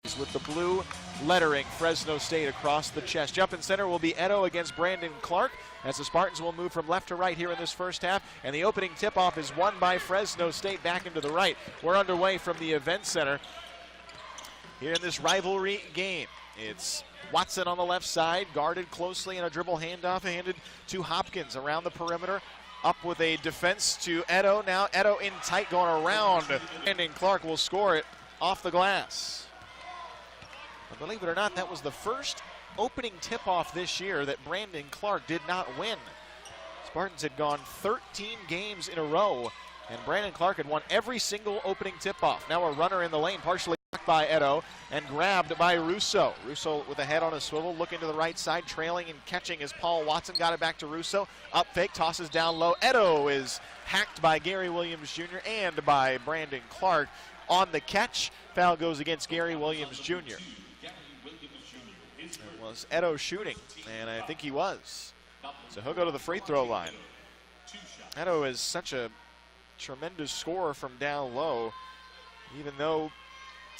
with the blue lettering, Fresno State across the chest. Jumping center will be Edo against Brandon Clark, as the Spartans will move from left to right here in this first half, and the opening tip-off is won by Fresno State back into the right. We're underway from the event center here in this rivalry game. It's Watson on the left side, guarded closely, and a dribble handoff handed to Hopkins around the perimeter. Up with a defense to Edo. Now Edo in tight going around. Brandon Clark will score it off the glass. But believe it or not, that was the first opening tip-off this year that Brandon Clark did not win. Spartans had gone 13 games in a row, and Brandon Clark had won every single opening tip-off. Now a runner in the lane, partially blocked by Edo and grabbed by Russo. Russo with a head on a swivel, looking to the right side, trailing and catching as Paul Watson got it back to Russo. Up fake, tosses down low. Edo is hacked by Gary Williams Jr. and by Brandon Clark. On the catch, foul goes against Gary Williams Jr. It was Edo shooting, and I think he was. So he'll go to the free throw line. Edo is such a tremendous scorer from down low, even though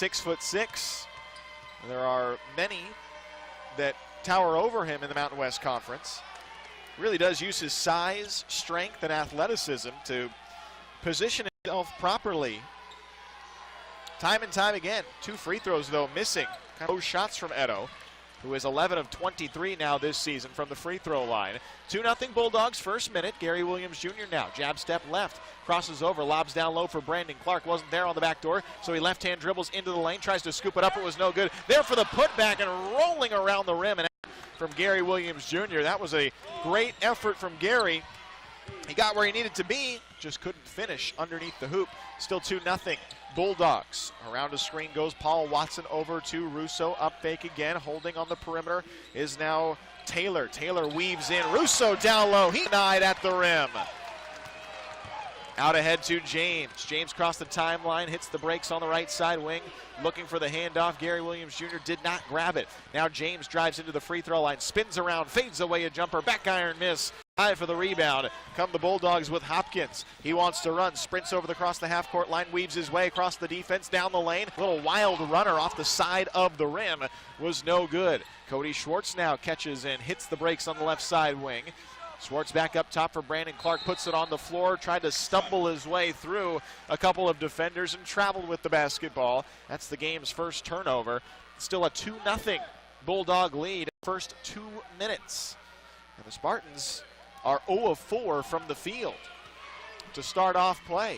6'6", there are many that tower over him in the Mountain West Conference. Really does use his size, strength, and athleticism to position himself properly. Time and time again. 2 free throws, though, missing. Those shots from Edo, who is 11 of 23 now this season from the free throw line. 2-0 Bulldogs, first minute. Gary Williams Jr. now. Jab step left. Crosses over, lobs down low for Brandon Clark. Wasn't there on the back door, so he left-hand dribbles into the lane, tries to scoop it up. It was no good. There for the putback and rolling around the rim and out from Gary Williams Jr. That was a great effort from Gary. He got where he needed to be, just couldn't finish underneath the hoop. Still 2-0. Bulldogs. Around a screen goes Paul Watson over to Russo. Up fake again. Holding on the perimeter is now Taylor. Taylor weaves in. Russo down low. He denied at the rim. Out ahead to James. James crossed the timeline, hits the brakes on the right side wing, looking for the handoff. Gary Williams Jr. did not grab it. Now James drives into the free throw line, spins around, fades away a jumper, back iron miss. High for the rebound. Come the Bulldogs with Hopkins. He wants to run, sprints over across the half-court line, weaves his way across the defense, down the lane. Little wild runner off the side of the rim was no good. Cody Schwartz now catches and hits the brakes on the left side wing. Schwartz back up top for Brandon Clark, puts it on the floor, tried to stumble his way through a couple of defenders and traveled with the basketball. That's the game's first turnover. Still a 2-0 Bulldog lead first 2 minutes. And the Spartans are 0 of 4 from the field to start off play.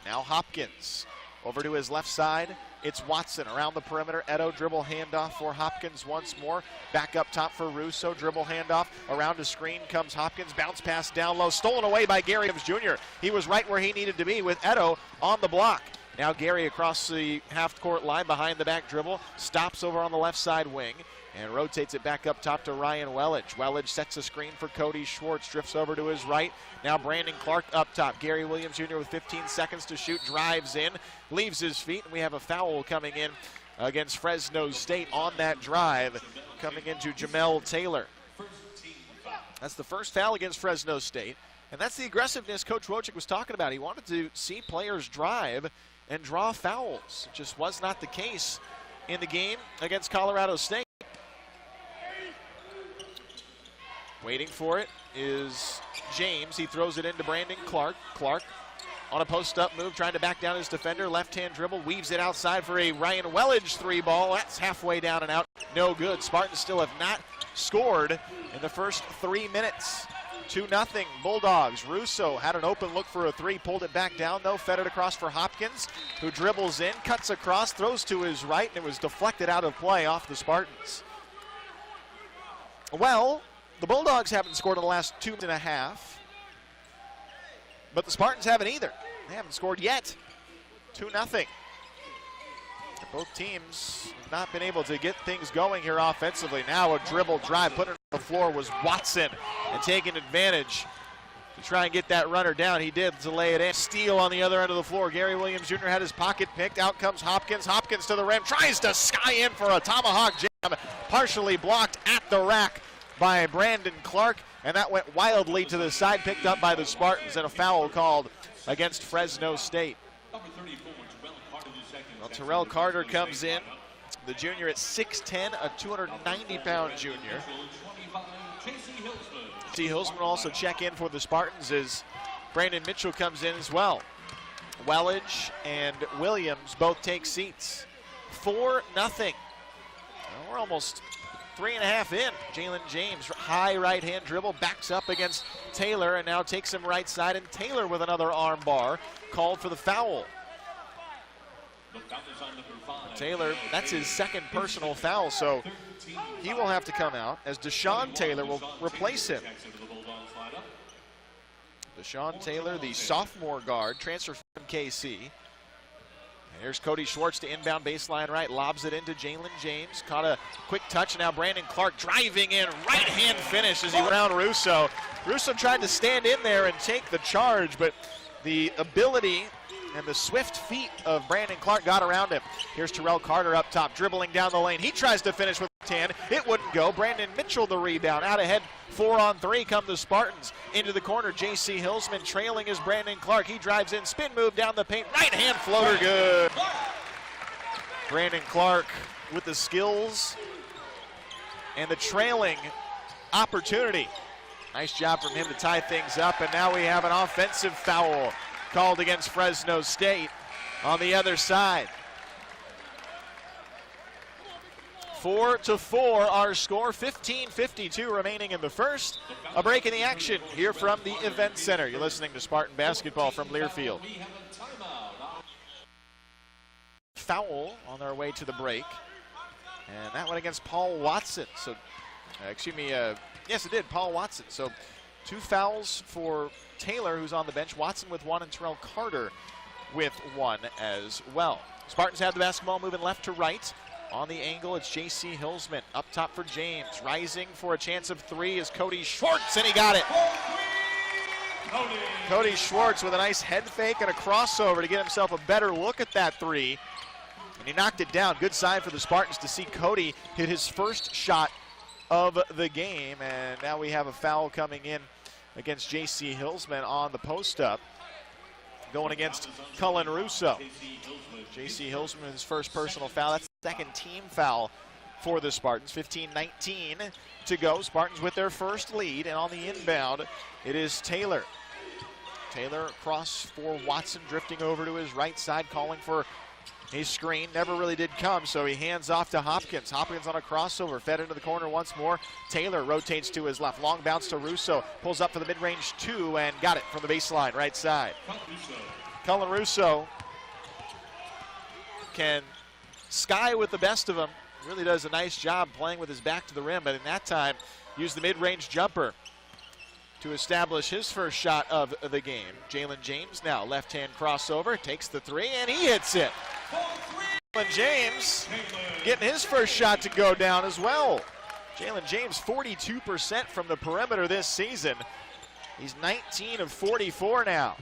Now Hopkins over to his left side. It's Watson around the perimeter. Edo dribble handoff for Hopkins once more. Back up top for Russo. Dribble handoff. Around a screen comes Hopkins. Bounce pass down low. Stolen away by Gary Williams Jr. He was right where he needed to be with Edo on the block. Now Gary across the half-court line behind the back dribble. Stops over on the left side wing and rotates it back up top to Ryan Welledge. Welledge sets a screen for Cody Schwartz. Drifts over to his right. Now Brandon Clark up top. Gary Williams Jr. with 15 seconds to shoot. Drives in. Leaves his feet. And we have a foul coming in against Fresno State on that drive. Coming into Jamel Taylor. That's the first foul against Fresno State. And that's the aggressiveness Coach Wojcik was talking about. He wanted to see players drive and draw fouls. It just was not the case in the game against Colorado State. Waiting for it is James. He throws it into Brandon Clark. Clark on a post-up move, trying to back down his defender. Left-hand dribble, weaves it outside for a Ryan Welledge 3-ball. That's halfway down and out. No good. Spartans still have not scored in the first 3 minutes. 2-0 Bulldogs. Russo had an open look for a 3, pulled it back down though, fed it across for Hopkins, who dribbles in, cuts across, throws to his right, and it was deflected out of play off the Spartans. Well, the Bulldogs haven't scored in the last 2.5, but the Spartans haven't either. They haven't scored yet. 2-0. Both teams have not been able to get things going here offensively. Now a dribble drive, put it on the floor was Watson, and taking advantage to try and get that runner down. He did to lay it in. Steal on the other end of the floor. Gary Williams Jr. had his pocket picked. Out comes Hopkins. Hopkins to the rim, tries to sky in for a tomahawk jam, partially blocked at the rack by Brandon Clark, and that went wildly to the side, picked up by the Spartans, and a foul called against Fresno State. Well, Terrell Carter comes in, the junior at 6'10", a 290-pound junior. J.C. Hilsman will also check in for the Spartans as Brandon Mitchell comes in as well. Wellage and Williams both take seats. 4-0. Well, we're almost 3.5 in. Jalen James, high right-hand dribble, backs up against Taylor and now takes him right side, and Taylor with another arm bar called for the foul. Taylor, that's his second personal foul, so he will have to come out as Deshaun Taylor will replace him. Deshaun Taylor, the sophomore guard, transfer from KC. And here's Cody Schwartz to inbound baseline right, lobs it into Jalen James. Caught a quick touch, and now Brandon Clark driving in, right-hand finish as he went around Russo. Russo tried to stand in there and take the charge, but the ability and the swift feet of Brandon Clark got around him. Here's Terrell Carter up top, dribbling down the lane. He tries to finish with 10. It wouldn't go. Brandon Mitchell the rebound. Out ahead, 4-on-3 come the Spartans. Into the corner, J.C. Hilsman trailing is Brandon Clark. He drives in, spin move down the paint. Right-hand floater, good. Brandon Clark with the skills and the trailing opportunity. Nice job from him to tie things up, and now we have an offensive foul called against Fresno State on the other side. 4-4 our score, 15:52 remaining in the first. A break in the action here from the Event Center. You're listening to Spartan Basketball from Learfield. Foul on their way to the break. And that went against Paul Watson. So, yes it did, Paul Watson. So 2 fouls for Taylor, who's on the bench, Watson with 1, and Terrell Carter with 1 as well. Spartans have the basketball moving left to right. On the angle, it's J.C. Hilsman. Up top for James. Rising for a chance of 3 is Cody Schwartz, and he got it. Cody Schwartz with a nice head fake and a crossover to get himself a better look at that 3. And he knocked it down. Good sign for the Spartans to see Cody hit his first shot of the game. And now we have a foul coming in against J.C. Hilsman on the post-up, going against Cullen Russo. J.C. Hilsman, his first personal foul. That's the second team foul for the Spartans. 15:19 to go. Spartans with their first lead, and on the inbound, it is Taylor. Taylor across for Watson, drifting over to his right side, calling for his screen. Never really did come, so he hands off to Hopkins. Hopkins on a crossover, fed into the corner once more. Taylor rotates to his left. Long bounce to Russo. Pulls up for the mid-range 2 and got it from the baseline, right side. Cullen Russo can sky with the best of them. Really does a nice job playing with his back to the rim, but in that time, used the mid-range jumper to establish his first shot of the game. Jalen James now left-hand crossover, takes the 3, and he hits it. Jalen James getting his first shot to go down as well. Jalen James 42% from the perimeter this season. He's 19 of 44 now.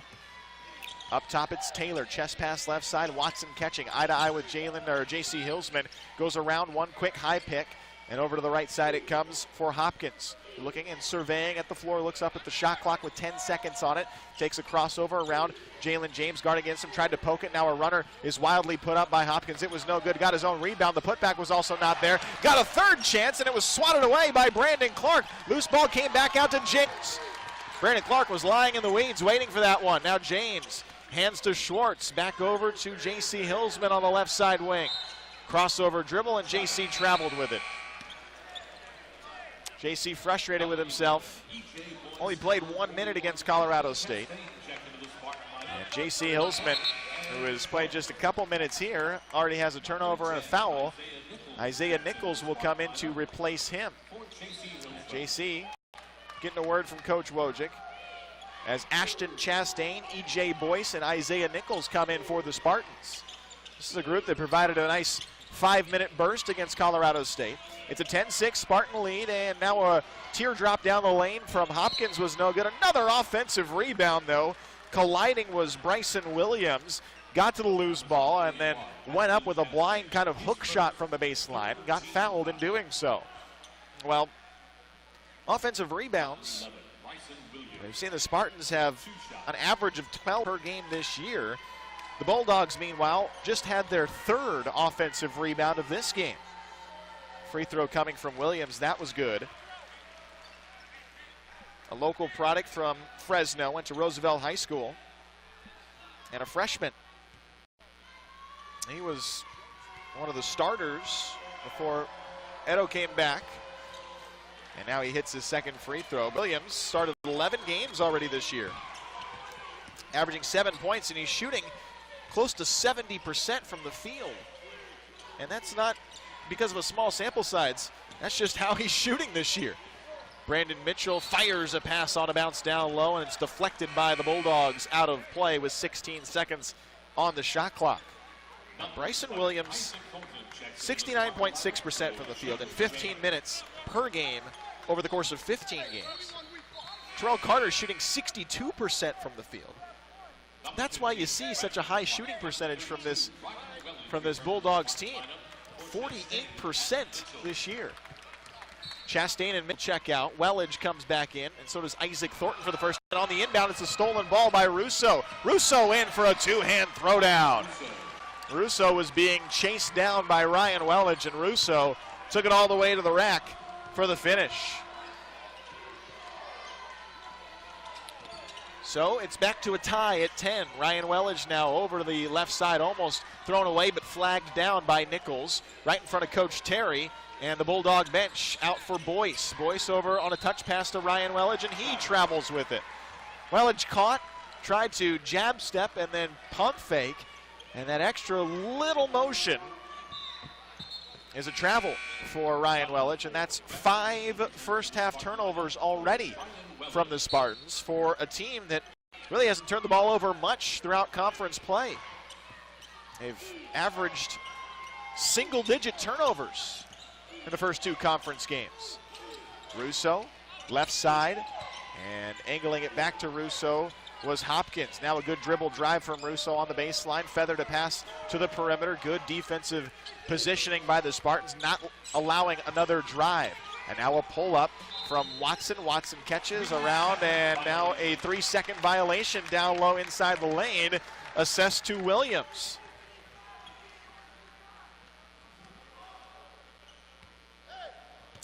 Up top, it's Taylor, chest pass left side. Watson catching eye to eye with J.C. Hilsman. Goes around, one quick high pick, and over to the right side it comes for Hopkins. Looking and surveying at the floor, looks up at the shot clock with 10 seconds on it. Takes a crossover around Jalen James, guard against him, tried to poke it. Now a runner is wildly put up by Hopkins. It was no good, got his own rebound. The putback was also not there. Got a third chance, and it was swatted away by Brandon Clark. Loose ball came back out to James. Brandon Clark was lying in the weeds waiting for that one. Now James hands to Schwartz, back over to J.C. Hilsman on the left side wing. Crossover dribble, and J.C. traveled with it. J.C. frustrated with himself. Only played 1 minute against Colorado State. And J.C. Hilsman, who has played just a couple minutes here, already has a turnover and a foul. Isaiah Nichols will come in to replace him. J.C. getting a word from Coach Wojcik as Ashton Chastain, E.J. Boyce, and Isaiah Nichols come in for the Spartans. This is a group that provided a nice 5-minute burst against Colorado State. It's a 10-6 Spartan lead, and now a teardrop down the lane from Hopkins was no good. Another offensive rebound, though. Colliding was Bryson Williams. Got to the loose ball and then went up with a blind kind of hook shot from the baseline. Got fouled in doing so. Well, offensive rebounds. We've seen the Spartans have an average of 12 per game this year. The Bulldogs, meanwhile, just had their third offensive rebound of this game. Free throw coming from Williams. That was good. A local product from Fresno, went to Roosevelt High School, and a freshman. He was one of the starters before Edo came back, and now he hits his second free throw. Williams started 11 games already this year, averaging 7 points, and he's shooting close to 70% from the field. And that's not because of a small sample size. That's just how he's shooting this year. Brandon Mitchell fires a pass on a bounce down low, and it's deflected by the Bulldogs out of play with 16 seconds on the shot clock. Now Bryson Williams, 69.6% from the field in 15 minutes per game over the course of 15 games. Terrell Carter shooting 62% from the field. That's why you see such a high shooting percentage from this Bulldogs team. 48% this year. Chastain and Mid check out. Wellage comes back in, and so does Isaac Thornton for the first. And on the inbound, it's a stolen ball by Russo. Russo in for a two-hand throwdown. Russo was being chased down by Ryan Wellage, and Russo took it all the way to the rack for the finish. So it's back to a tie at 10. Ryan Wellage now over to the left side, almost thrown away but flagged down by Nichols, right in front of Coach Terry. And the Bulldog bench out for Boyce. Boyce over on a touch pass to Ryan Wellage, and he travels with it. Wellage caught, tried to jab step and then pump fake. And that extra little motion is a travel for Ryan Wellage, and that's 5 first-half turnovers already from the Spartans for a team that really hasn't turned the ball over much throughout conference play. They've averaged single-digit turnovers in the first 2 conference games. Russo, left side, and angling it back to Russo was Hopkins. Now a good dribble drive from Russo on the baseline, feathered a pass to the perimeter. Good defensive positioning by the Spartans, not allowing another drive. And now a pull-up from Watson. Watson catches around, and now a 3-second violation down low inside the lane, assessed to Williams.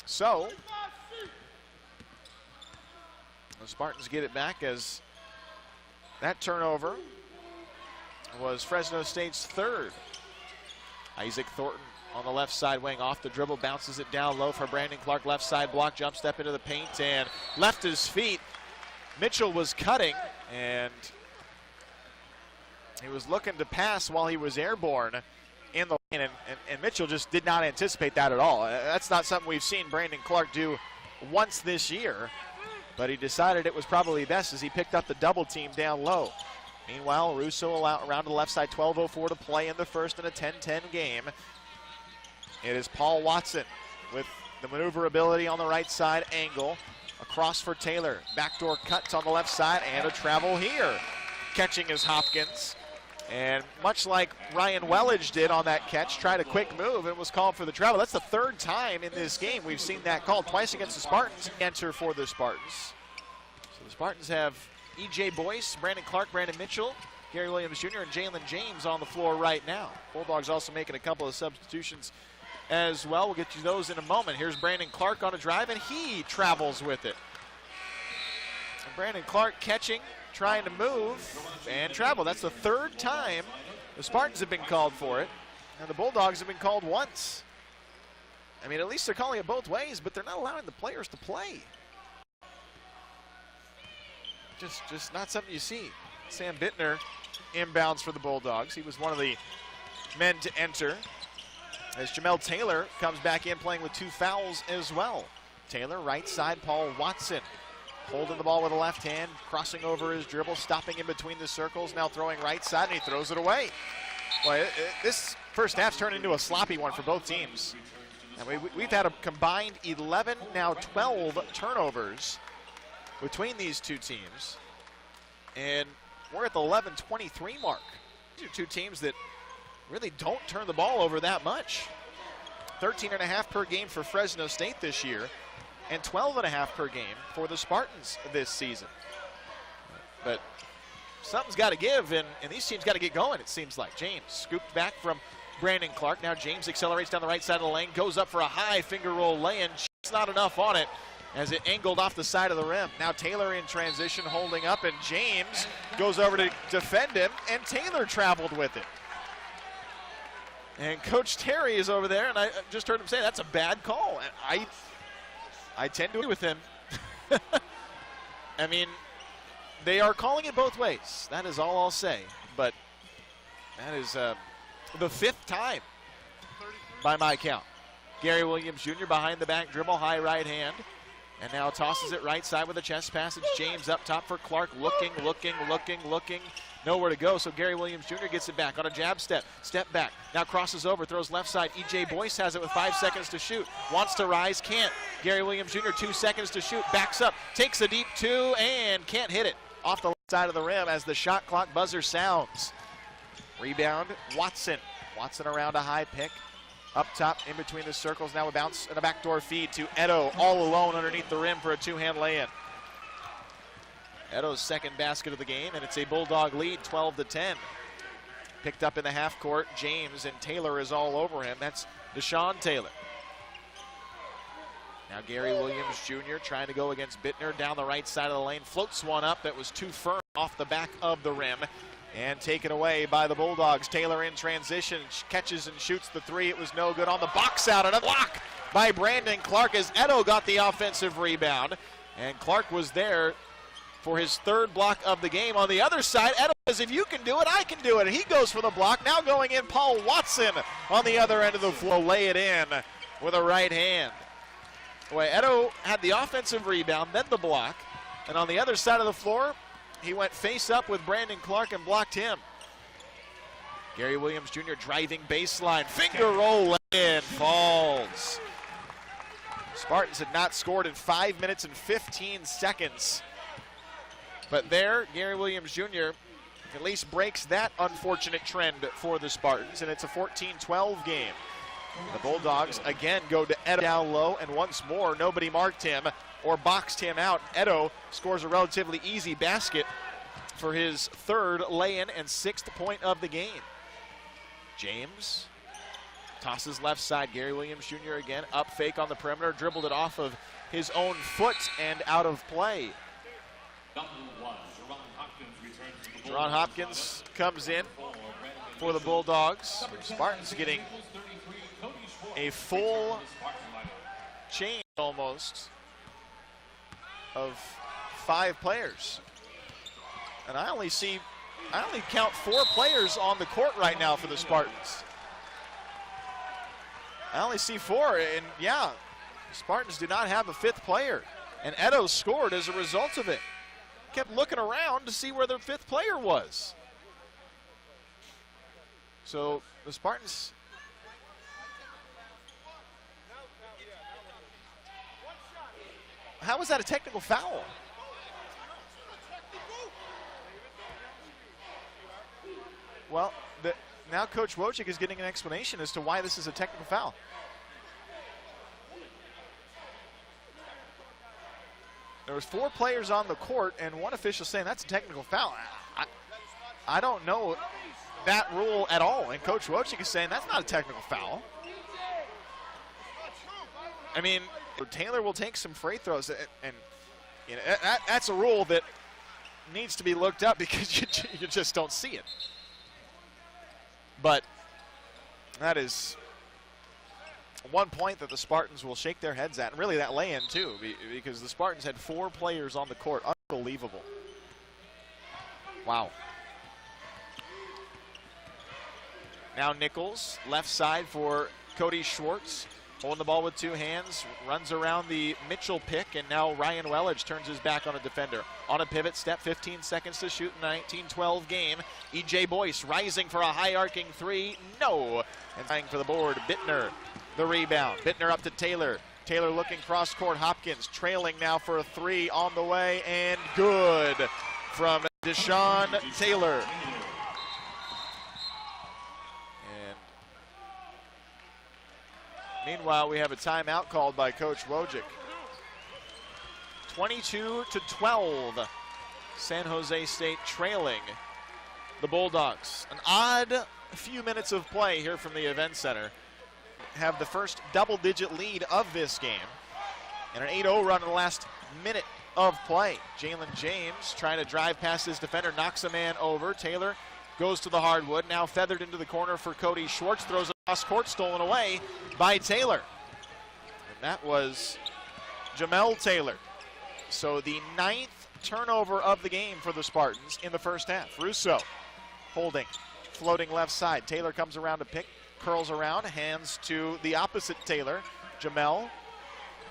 So, the Spartans get it back as that turnover was Fresno State's 3rd. Isaac Thornton on the left side wing, off the dribble, bounces it down low for Brandon Clark. Left side block, jump step into the paint, and left his feet. Mitchell was cutting, and he was looking to pass while he was airborne in the lane, and Mitchell just did not anticipate that at all. That's not something we've seen Brandon Clark do once this year, but he decided it was probably best as he picked up the double team down low. Meanwhile, Russo around to the left side, 12:04 to play in the first in a 10-10 game. It is Paul Watson with the maneuverability on the right side, angle. Across for Taylor. Backdoor cuts on the left side, and a travel here. Catching is Hopkins. And much like Ryan Wellage did on that catch, tried a quick move and was called for the travel. That's the 3rd time in this game we've seen that called, twice against the Spartans. Enter for the Spartans. So the Spartans have E.J. Boyce, Brandon Clark, Brandon Mitchell, Gary Williams Jr., and Jalen James on the floor right now. Bulldogs also making a couple of substitutions as well. We'll get you those in a moment. Here's Brandon Clark on a drive, and he travels with it. And Brandon Clark catching, trying to move, and travel. That's the 3rd time the Spartans have been called for it, and the Bulldogs have been called once. I mean, at least they're calling it both ways, but they're not allowing the players to play. Just not something you see. Sam Bittner inbounds for the Bulldogs. He was one of the men to enter, as Jamel Taylor comes back in playing with 2 fouls as well. Taylor, right side, Paul Watson holding the ball with the left hand, crossing over his dribble, stopping in between the circles, now throwing right side, and he throws it away. Boy, this first half's turned into a sloppy one for both teams. And we've had a combined 11, now 12 turnovers between these two teams. And we're at the 11-23 mark. These are 2 teams that really don't turn the ball over that much. 13.5 per game for Fresno State this year, and 12.5 per game for the Spartans this season. But something's got to give, and these teams got to get going, it seems like. James scooped back from Brandon Clark. Now James accelerates down the right side of the lane, goes up for a high finger roll lay-in. It's not enough on it as it angled off the side of the rim. Now Taylor in transition, holding up, and James goes over to defend him, and Taylor traveled with it. And Coach Terry is over there, and I just heard him say that's a bad call. And I tend to agree with him. I mean, they are calling it both ways. That is all I'll say. But that is the fifth time by my count. Gary Williams Jr. behind the back dribble, high right hand. And now tosses it right side with a chest pass. It's James up top for Clark, looking. Nowhere to go, so Gary Williams Jr. gets it back on a jab step back. Now crosses over, throws left side. E.J. Boyce has it with 5 seconds to shoot. Wants to rise, can't. Gary Williams Jr. 2 seconds to shoot, backs up, takes a deep two, and can't hit it. Off the left side of the rim as the shot clock buzzer sounds. Rebound, Watson. Watson around a high pick. Up top, in between the circles, now a bounce and a backdoor feed to Edo, all alone underneath the rim for a two-hand lay-in. Edo's second basket of the game, and it's a Bulldog lead, 12-10. Picked up in the half court, James, and Taylor is all over him. That's Deshaun Taylor. Now Gary Williams Jr. trying to go against Bittner down the right side of the lane. Floats one up that was too firm off the back of the rim. And taken away by the Bulldogs. Taylor in transition, catches and shoots the three. It was no good on the box out. And a block by Brandon Clark as Edo got the offensive rebound. And Clark was there for his third block of the game. On the other side, Edo says, if you can do it, I can do it. And he goes for the block. Now going in, Paul Watson on the other end of the floor. Lay it in with a right hand. Boy, Edo had the offensive rebound, then the block. And on the other side of the floor, he went face up with Brandon Clark and blocked him. Gary Williams Jr. driving baseline. Finger roll in, falls. Spartans had not scored in 5 minutes and 15 seconds. But there, Gary Williams Jr. at least breaks that unfortunate trend for the Spartans, and it's a 14-12 game. The Bulldogs again go to Edo down low, and once more, nobody marked him or boxed him out. Edo scores a relatively easy basket for his third lay-in and 6th point of the game. James tosses left side. Gary Williams Jr. again, up fake on the perimeter, dribbled it off of his own foot and out of play. Jerron Hopkins comes in for the Bulldogs. Spartans getting a full change almost of 5 players. And I only count 4 players on the court right now for the Spartans. I only see 4, and yeah, the Spartans do not have a 5th player. And Edo scored as a result of it. Kept looking around to see where their 5th player was. So the Spartans, how was that a technical foul? Well, now Coach Wojcik is getting an explanation as to why this is a technical foul. There was 4 players on the court, and one official saying that's a technical foul. I don't know that rule at all, and Coach Wojcik is saying that's not a technical foul. I mean, Taylor will take some free throws, and you know, that's a rule that needs to be looked up because you just don't see it. But that is one point that the Spartans will shake their heads at, and really that lay-in too, because the Spartans had 4 players on the court. Unbelievable. Wow. Now Nichols, left side for Cody Schwartz. Holding the ball with 2 hands, runs around the Mitchell pick, and now Ryan Wellage turns his back on a defender. On a pivot step, 15 seconds to shoot in the 19-12 game. E.J. Boyce rising for a high arcing 3, no. And tying for the board, Bittner, the rebound. Bittner up to Taylor. Taylor looking cross court, Hopkins trailing now for a 3 on the way, and good from Deshaun Taylor. Meanwhile, we have a timeout called by Coach Wojcik. 22-12. San Jose State trailing the Bulldogs. An odd few minutes of play here from the Event Center. Have the first double-digit lead of this game. And an 8-0 run in the last minute of play. Jalen James trying to drive past his defender, knocks a man over. Taylor goes to the hardwood, now feathered into the corner for Cody Schwartz, throws across court, stolen away by Taylor. And that was Jamel Taylor. So the 9th turnover of the game for the Spartans in the first half. Russo holding, floating left side. Taylor comes around to pick, curls around, hands to the opposite Taylor, Jamel,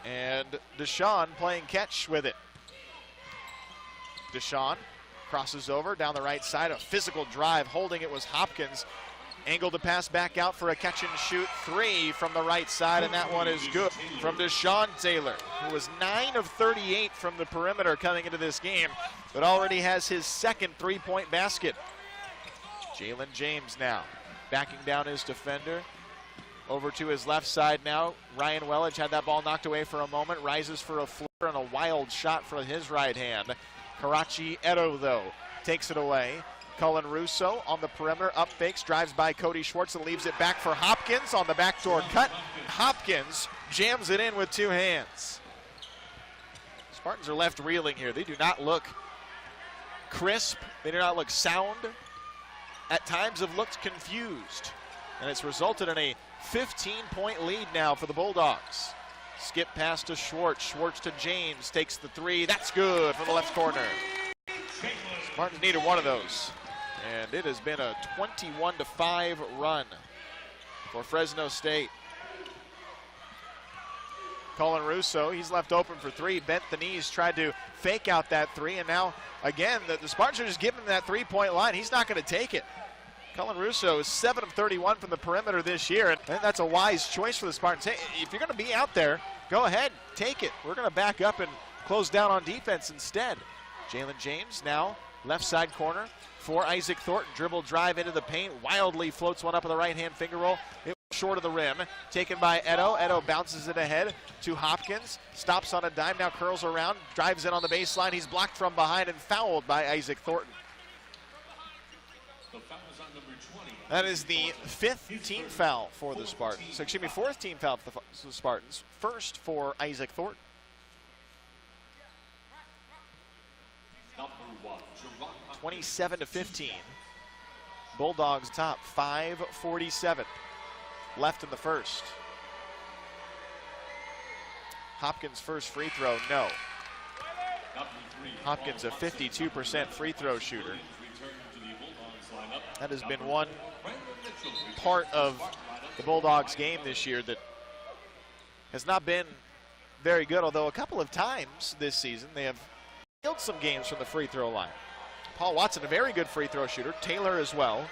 and Deshaun playing catch with it. Deshaun crosses over down the right side, a physical drive, holding it was Hopkins. Angled to pass back out for a catch and shoot three from the right side, and that one is good from Deshaun Taylor, who was 9 of 38 from the perimeter coming into this game, but already has his second three-point basket. Jalen James now backing down his defender. Over to his left side now. Ryan Welledge had that ball knocked away for a moment, rises for a floater and a wild shot from his right hand. Karachi Edo, though, takes it away. Cullen Russo on the perimeter, up fakes, drives by Cody Schwartz and leaves it back for Hopkins on the backdoor cut. Hopkins jams it in with two hands. Spartans are left reeling here. They do not look crisp. They do not look sound. At times have looked confused. And it's resulted in a 15-point lead now for the Bulldogs. Skip pass to Schwartz. Schwartz to James. Takes the three. That's good from the left corner. Spartans needed one of those. And it has been a 21-5 run for Fresno State. Cullen Russo, he's left open for three. Bent the knees, tried to fake out that three. And now, again, the Spartans are just giving him that three-point line. He's not going to take it. Cullen Russo is 7 of 31 from the perimeter this year, and that's a wise choice for the Spartans. Hey, if you're going to be out there, go ahead, take it. We're going to back up and close down on defense instead. Jalen James now left side corner for Isaac Thornton. Dribble drive into the paint, wildly floats one up with a right-hand finger roll. It was short of the rim, taken by Edo. Edo bounces it ahead to Hopkins, stops on a dime, now curls around, drives in on the baseline. He's blocked from behind and fouled by Isaac Thornton. That is the 5th team foul for the Spartans. Excuse me, 4th team foul for the Spartans. First for Isaac Thornton. 27-15. Bulldogs top, 5:47 left in the first. Hopkins' first free throw, no. Hopkins a 52% free throw shooter. That has been one part of the Bulldogs game this year that has not been very good, although a couple of times this season they have killed some games from the free throw line. Paul Watson, a very good free throw shooter, Taylor as well.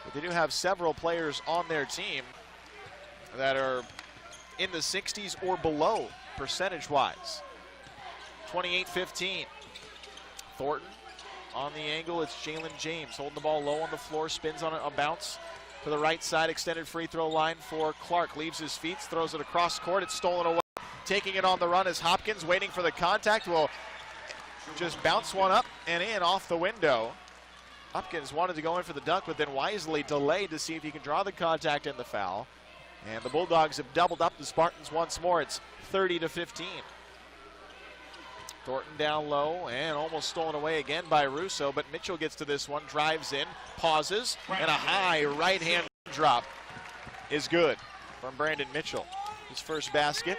But they do have several players on their team that are in the 60s or below percentage-wise. 28-15. Thornton on the angle, it's Jalen James holding the ball low on the floor, spins on a bounce to the right side, extended free throw line for Clark. Leaves his feet, throws it across court, it's stolen away. Taking it on the run is Hopkins, waiting for the contact, will just bounce one up and in off the window. Hopkins wanted to go in for the dunk, but then wisely delayed to see if he can draw the contact and the foul. And the Bulldogs have doubled up the Spartans once more. It's 30-15. Thornton down low and almost stolen away again by Russo, but Mitchell gets to this one, drives in, pauses, and a high right-hand drop is good from Brandon Mitchell. His first basket.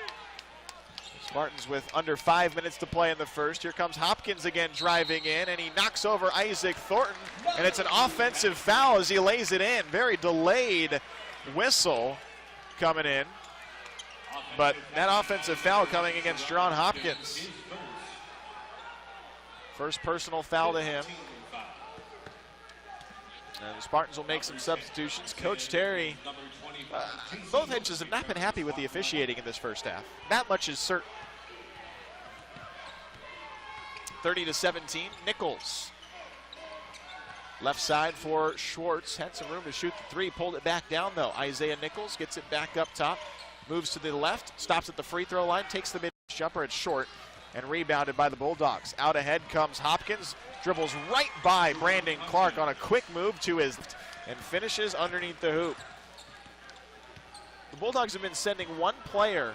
Spartans with under 5 minutes to play in the first. Here comes Hopkins again driving in, and he knocks over Isaac Thornton, and it's an offensive foul as he lays it in. Very delayed whistle coming in, but that offensive foul coming against Jerron Hopkins. First personal foul to him. And the Spartans will make some substitutions. Coach Terry, both hedges have not been happy with the officiating in this first half. That much is certain. 30-17, Nichols. Left side for Schwartz, had some room to shoot the three, pulled it back down though. Isaiah Nichols gets it back up top, moves to the left, stops at the free throw line, takes the mid jumper, it's short. and rebounded by the Bulldogs. Out ahead comes Hopkins, dribbles right by Brandon Clark on a quick move to his left and finishes underneath the hoop. The Bulldogs have been sending one player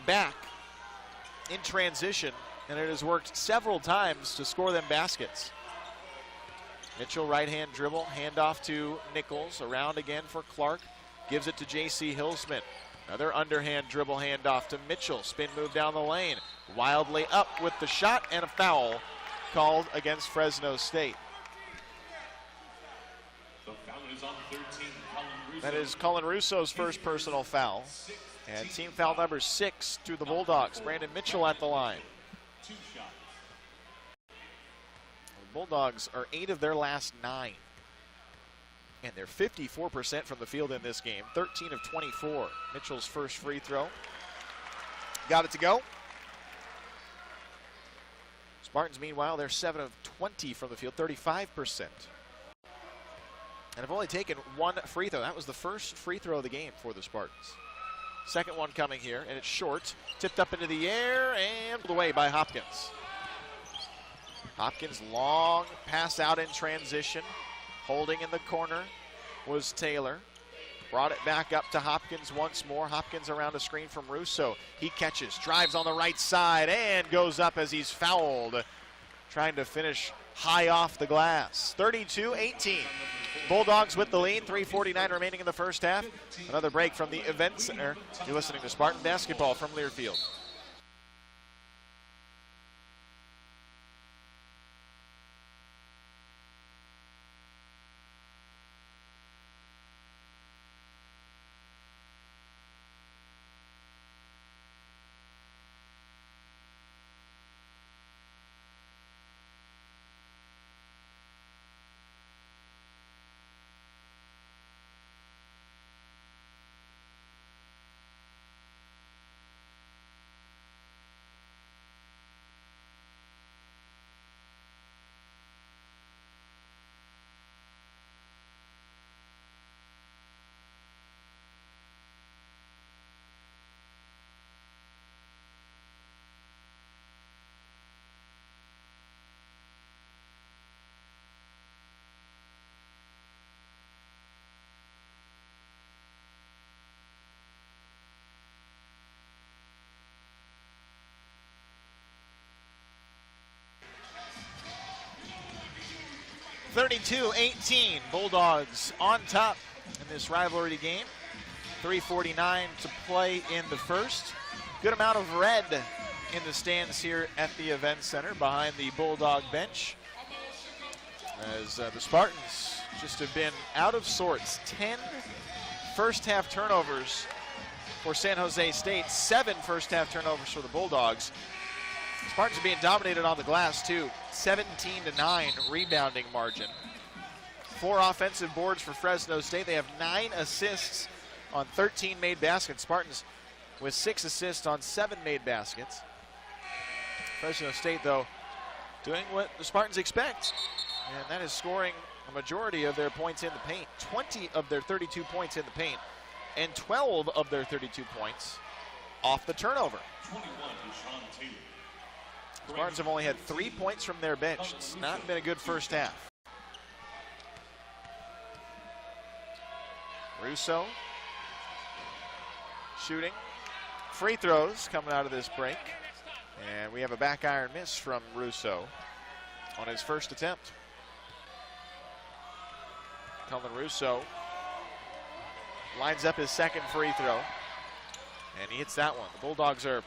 back in transition, and it has worked several times to score them baskets. Mitchell right-hand dribble, handoff to Nichols, around again for Clark, gives it to J.C. Hilsman. Another underhand dribble handoff to Mitchell, spin move down the lane, wildly up with the shot, and a foul called against Fresno State. The foul is on 13, that is Cullen Russo's first personal foul, and team foul number 6 to the Bulldogs. Brandon Mitchell at the line. 2 shots. The Bulldogs are 8 of their last 9. And they're 54% from the field in this game, 13 of 24. Mitchell's first free throw. Got it to go. Spartans, meanwhile, they're 7 of 20 from the field, 35%. And have only taken 1 free throw. That was the first free throw of the game for the Spartans. Second one coming here, and it's short. Tipped up into the air and pulled away by Hopkins. Hopkins, long pass out in transition. Holding in the corner was Taylor. Brought it back up to Hopkins once more. Hopkins around a screen from Russo. He catches, drives on the right side, and goes up as he's fouled. Trying to finish high off the glass. 32-18. Bulldogs with the lead. 3:49 remaining in the first half. Another break from the Event Center. You're listening to Spartan Basketball from Learfield. (32-18). Bulldogs on top in this rivalry game. 3:49 to play in the first. Good amount of red in the stands here at the Event Center behind the Bulldog bench, as the Spartans just have been out of sorts. 10 first half turnovers for San Jose State, 7 first half turnovers for the Bulldogs. Spartans are being dominated on the glass too. 17-9 rebounding margin. 4 offensive boards for Fresno State. They have 9 assists on 13 made baskets. Spartans with 6 assists on 7 made baskets. Fresno State, though, doing what the Spartans expect, and that is scoring a majority of their points in the paint. 20 of their 32 points in the paint, and 12 of their 32 points off the turnover. 21 to Sean Taylor. Spartans have only had 3 points from their bench. It's not been a good first half. Russo shooting. Free throws coming out of this break. And we have a back iron miss from Russo on his first attempt. Cullen Russo lines up his second free throw, and he hits that one. The Bulldogs are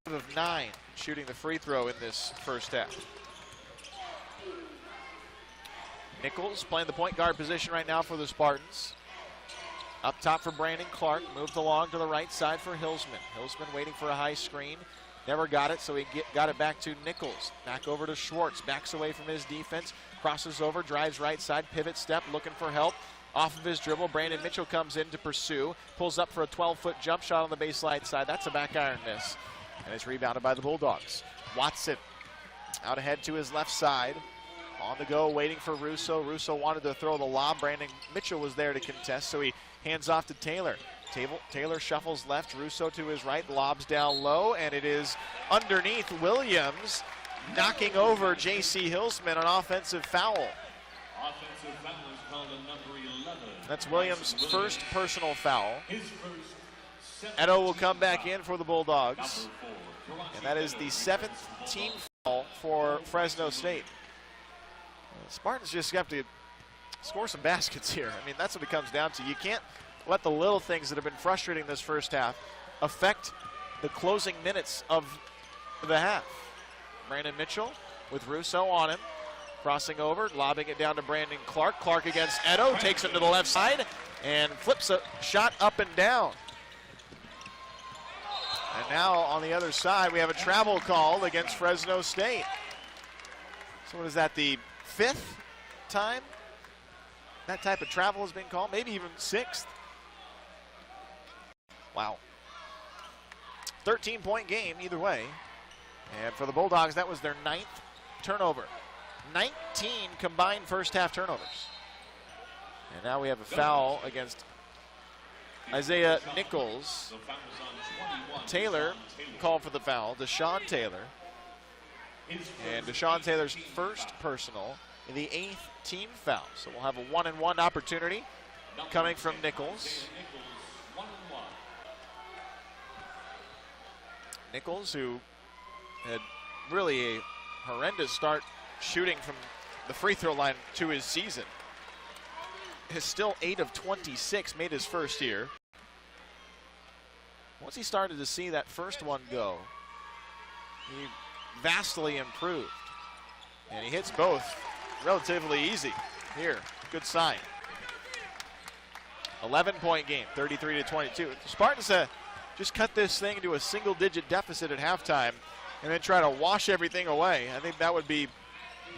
5 of 9 shooting the free throw in this first half. Nichols playing the point guard position right now for the Spartans. Up top for Brandon Clark, moved along to the right side for Hilsman. Hilsman waiting for a high screen, never got it, so he got it back to Nichols. Back over to Schwartz, backs away from his defense, crosses over, drives right side, pivot step, looking for help. Off of his dribble, Brandon Mitchell comes in to pursue, pulls up for a 12-foot jump shot on the baseline side. That's a back iron miss, and it's rebounded by the Bulldogs. Watson out ahead to his left side. On the go, waiting for Russo. Russo wanted to throw the lob. Brandon Mitchell was there to contest, so he hands off to Taylor. Taylor shuffles left, Russo to his right, lobs down low, and it is underneath Williams, knocking over J.C. Hilsman, an offensive foul. Offensive foul is called on number 11. That's Williams' first personal foul. His first. Edo will come back in for the Bulldogs, and that is the 7th team foul for Fresno State. Spartans just have to score some baskets here. I mean, that's what it comes down to. You can't let the little things that have been frustrating this first half affect the closing minutes of the half. Brandon Mitchell with Russo on him, crossing over, lobbing it down to Brandon Clark. Clark against Edo, takes it to the left side and flips a shot up and down. And now on the other side, we have a travel call against Fresno State. So what is that, the 5th time that type of travel has been called? Maybe even 6th. Wow. 13-point game either way. And for the Bulldogs, that was their 9th turnover. 19 combined first half turnovers. And now we have a foul against Isaiah Nichols. Taylor called for the foul, Deshaun Taylor. And Deshaun Taylor's first personal, the 8th team foul. So we'll have a 1-and-1 opportunity coming from Nichols. Nichols, who had really a horrendous start shooting from the free throw line to his season, is still 8 of 26, made his first year. Once he started to see that first one go, he vastly improved. And he hits both relatively easy here. Good sign. 11-point game, 33-22. The Spartans just cut this thing into a single-digit deficit at halftime and then try to wash everything away. I think that would be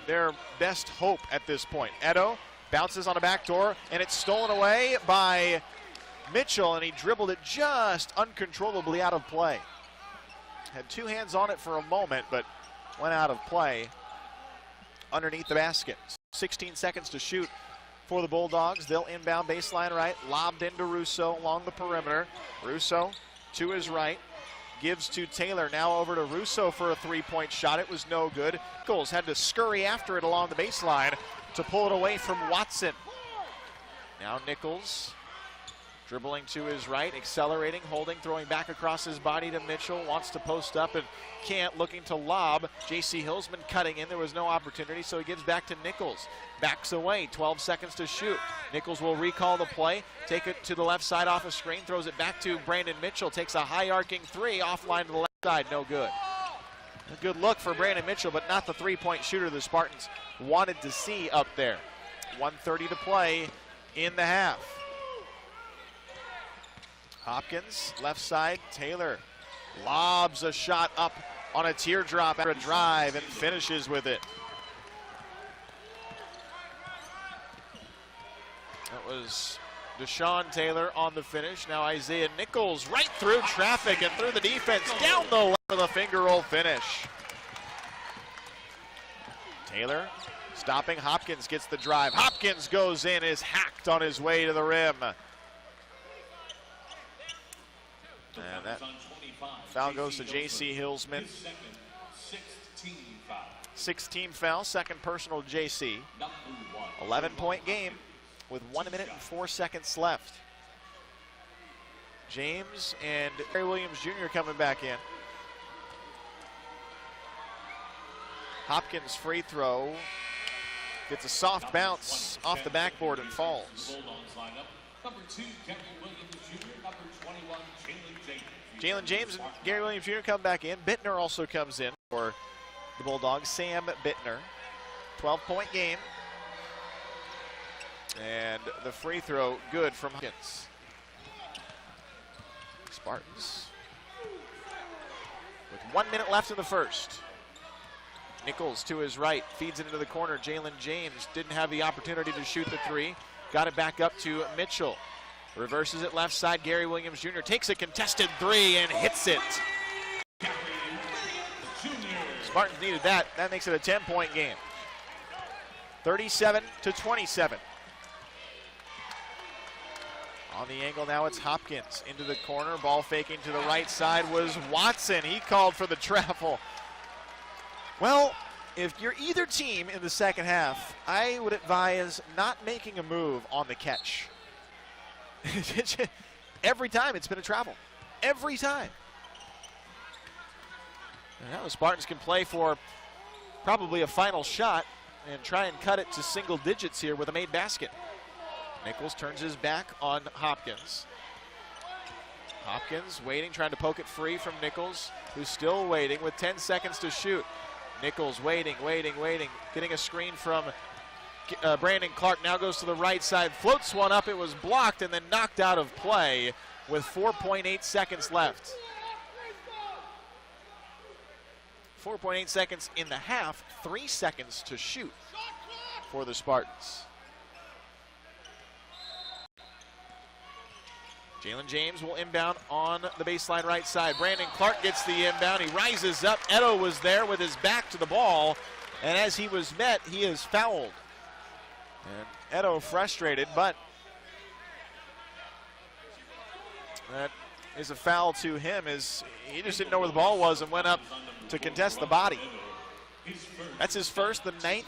their best hope at this point. Edo bounces on a backdoor, and it's stolen away by Mitchell, and he dribbled it just uncontrollably out of play. Had 2 hands on it for a moment, but went out of play underneath the basket. 16 seconds to shoot for the Bulldogs. They'll inbound baseline right, lobbed into Russo along the perimeter. Russo to his right, gives to Taylor, now over to Russo for a 3-point shot. It was no good. Nichols had to scurry after it along the baseline to pull it away from Watson. Now Nichols dribbling to his right, accelerating, holding, throwing back across his body to Mitchell, wants to post up and can't, looking to lob. J.C. Hilsman cutting in, there was no opportunity, so he gives back to Nichols. Backs away, 12 seconds to shoot. Nichols will recall the play, take it to the left side off a screen, throws it back to Brandon Mitchell, takes a high arcing 3, offline to the left side, no good. A good look for Brandon Mitchell, but not the 3-point shooter the Spartans wanted to see up there. 1:30 to play in the half. Hopkins, left side, Taylor lobs a shot up on a teardrop after a drive and finishes with it. That was Deshaun Taylor on the finish. Now Isaiah Nichols right through traffic and through the defense, down the left with a finger roll finish. Taylor stopping, Hopkins gets the drive. Hopkins goes in, is hacked on his way to the rim. And that foul goes to J.C. Hilsman. 6th-team foul, second personal to J.C. 11-point game with 1 minute and 4 seconds left. James and Gary Williams Jr. coming back in. Hopkins free throw gets a soft bounce off the backboard and falls. Number 2, Gary Williams Jr., number 21, Jalen James and Gary Williams Jr. come back in. Bittner also comes in for the Bulldogs. Sam Bittner. 12-point game. And the free throw good from Hopkins. Spartans with 1 minute left in the first. Nichols to his right, feeds it into the corner. Jalen James didn't have the opportunity to shoot the 3. Got it back up to Mitchell. Reverses it left side. Gary Williams Jr. takes a contested 3 and hits it. Spartans needed that. That makes it a 10-point game. 37-27. On the angle now, it's Hopkins into the corner. Ball faking to the right side was Watson. He called for the travel. Well, if you're either team in the second half, I would advise not making a move on the catch. Every time it's been a travel. Every time. And now the Spartans can play for probably a final shot and try and cut it to single digits here with a made basket. Nichols turns his back on Hopkins. Hopkins waiting, trying to poke it free from Nichols, who's still waiting with 10 seconds to shoot. Nichols waiting, getting a screen from Brandon Clark, now goes to the right side, floats one up, it was blocked and then knocked out of play with 4.8 seconds left. 4.8 seconds in the half, 3 seconds to shoot for the Spartans. Jalen James will inbound on the baseline right side. Brandon Clark gets the inbound. He rises up. Edo was there with his back to the ball. And as he was met, he is fouled. And Edo frustrated, but that is a foul to him as he just didn't know where the ball was and went up to contest the body. That's his first, the 9th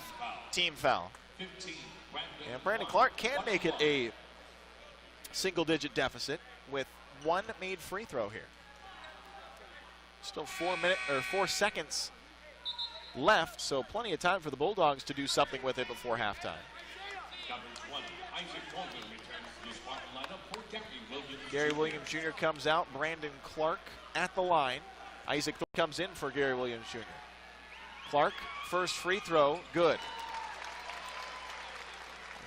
team foul. And Brandon Clark can make it a single-digit deficit with 1 made free throw here. Still 4 seconds left, so plenty of time for the Bulldogs to do something with it before halftime. Gary Williams Jr. comes out. Brandon Clark at the line. Isaac comes in for Gary Williams Jr. Clark, first free throw, good.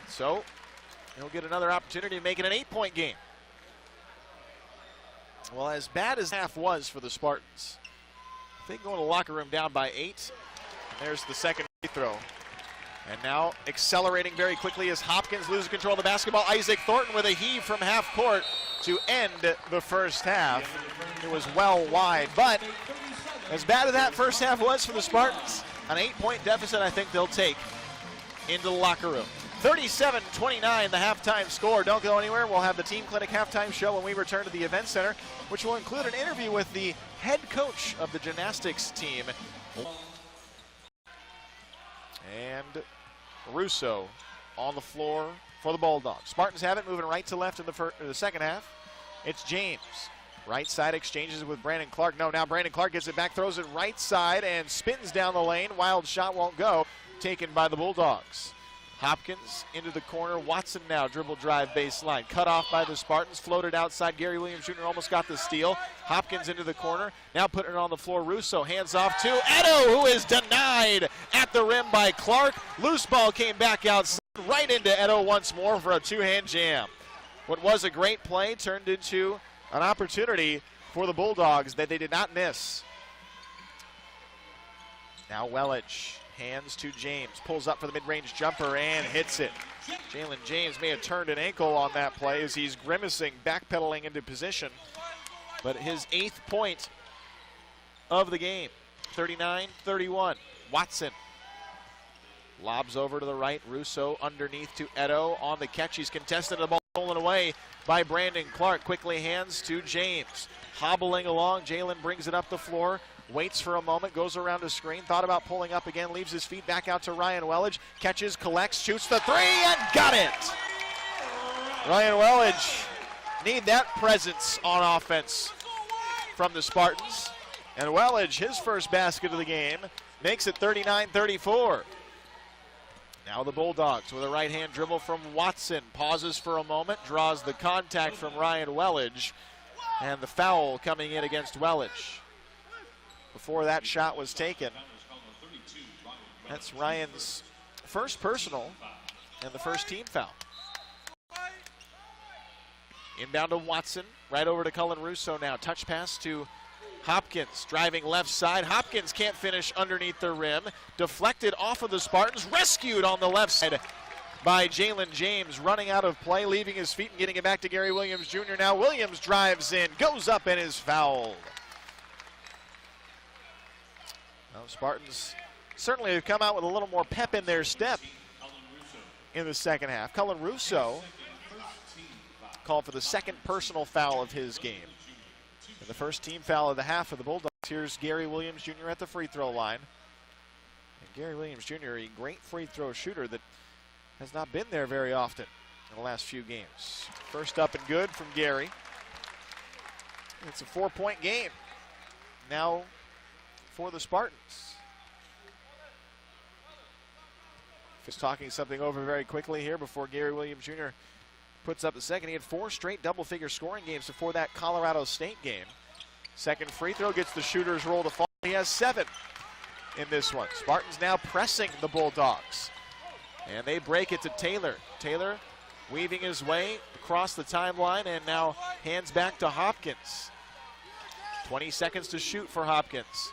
So he'll get another opportunity to make it an 8-point game. Well, as bad as half was for the Spartans, they go in the locker room down by 8. And there's the second free throw. And now accelerating very quickly as Hopkins loses control of the basketball. Isaac Thornton with a heave from half court to end the first half. It was well wide, but as bad as that first half was for the Spartans, an 8-point deficit I think they'll take into the locker room. 37-29 the halftime score. Don't go anywhere. We'll have the Team Clinic halftime show when we return to the event center, which will include an interview with the head coach of the gymnastics team. And Russo on the floor for the Bulldogs. Spartans have it, moving right to left in the second half. It's James. Right side exchanges with Brandon Clark. No, now Brandon Clark gets it back, throws it right side, and spins down the lane. Wild shot won't go. Taken by the Bulldogs. Hopkins into the corner. Watson now dribble drive baseline. Cut off by the Spartans. Floated outside. Gary Williams Jr. almost got the steal. Hopkins into the corner. Now putting it on the floor. Russo hands off to Edo, who is denied at the rim by Clark. Loose ball came back outside right into Edo once more for a two-hand jam. What was a great play turned into an opportunity for the Bulldogs that they did not miss. Now Welledge. Hands to James, pulls up for the mid-range jumper and hits it. Jalen James may have turned an ankle on that play as he's grimacing, backpedaling into position. But his 8th point of the game, 39-31. Watson lobs over to the right. Russo underneath to Edo on the catch. He's contested, the ball stolen away by Brandon Clark. Quickly hands to James. Hobbling along, Jalen brings it up the floor. Waits for a moment, goes around a screen, thought about pulling up again, leaves his feet back out to Ryan Welledge, catches, collects, shoots the three, and got it! Ryan Welledge need that presence on offense from the Spartans. And Welledge, his first basket of the game, makes it 39-34. Now the Bulldogs with a right-hand dribble from Watson, pauses for a moment, draws the contact from Ryan Welledge, and the foul coming in against Welledge. Before that shot was taken. That's Ryan's first personal and the first team foul. Inbound to Watson, right over to Cullen Russo now. Touch pass to Hopkins, driving left side. Hopkins can't finish underneath the rim. Deflected off of the Spartans, rescued on the left side by Jalen James, running out of play, leaving his feet and getting it back to Gary Williams Jr. Now Williams drives in, goes up and is fouled. Now, Spartans certainly have come out with a little more pep in their step in the second half. Cullen Russo called for the second personal foul of his game. And the first team foul of the half of the Bulldogs. Here's Gary Williams Jr. at the free throw line. And Gary Williams Jr., a great free throw shooter that has not been there very often in the last few games. First up and good from Gary. It's a 4-point game now for the Spartans. Just talking something over very quickly here before Gary Williams Jr. puts up the second. He had 4 straight double-figure scoring games before that Colorado State game. Second free throw gets the shooter's roll to fall. He has 7 in this one. Spartans now pressing the Bulldogs. And they break it to Taylor. Taylor weaving his way across the timeline and now hands back to Hopkins. 20 seconds to shoot for Hopkins.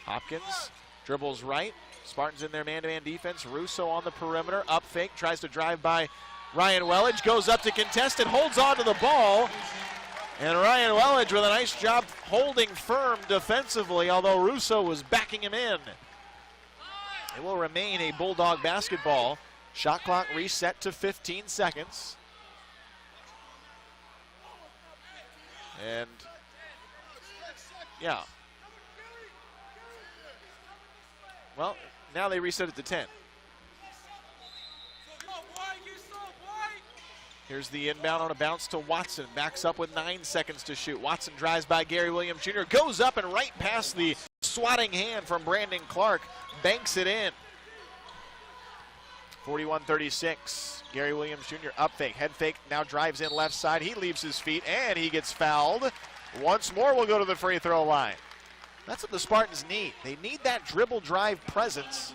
Hopkins dribbles right. Spartans in their man-to-man defense. Russo on the perimeter. Up fake. Tries to drive by Ryan Wellage. Goes up to contest and holds on to the ball. And Ryan Wellage with a nice job holding firm defensively, although Russo was backing him in. It will remain a Bulldog basketball. Shot clock reset to 15 seconds. And yeah. Well, now they reset it to 10. Here's the inbound on a bounce to Watson. Backs up with 9 seconds to shoot. Watson drives by Gary Williams Jr. Goes up and right past the swatting hand from Brandon Clark. Banks it in. 41-36. Gary Williams Jr. up fake. Head fake. Now drives in left side. He leaves his feet and he gets fouled. Once more will go to the free throw line. That's what the Spartans need. They need that dribble drive presence.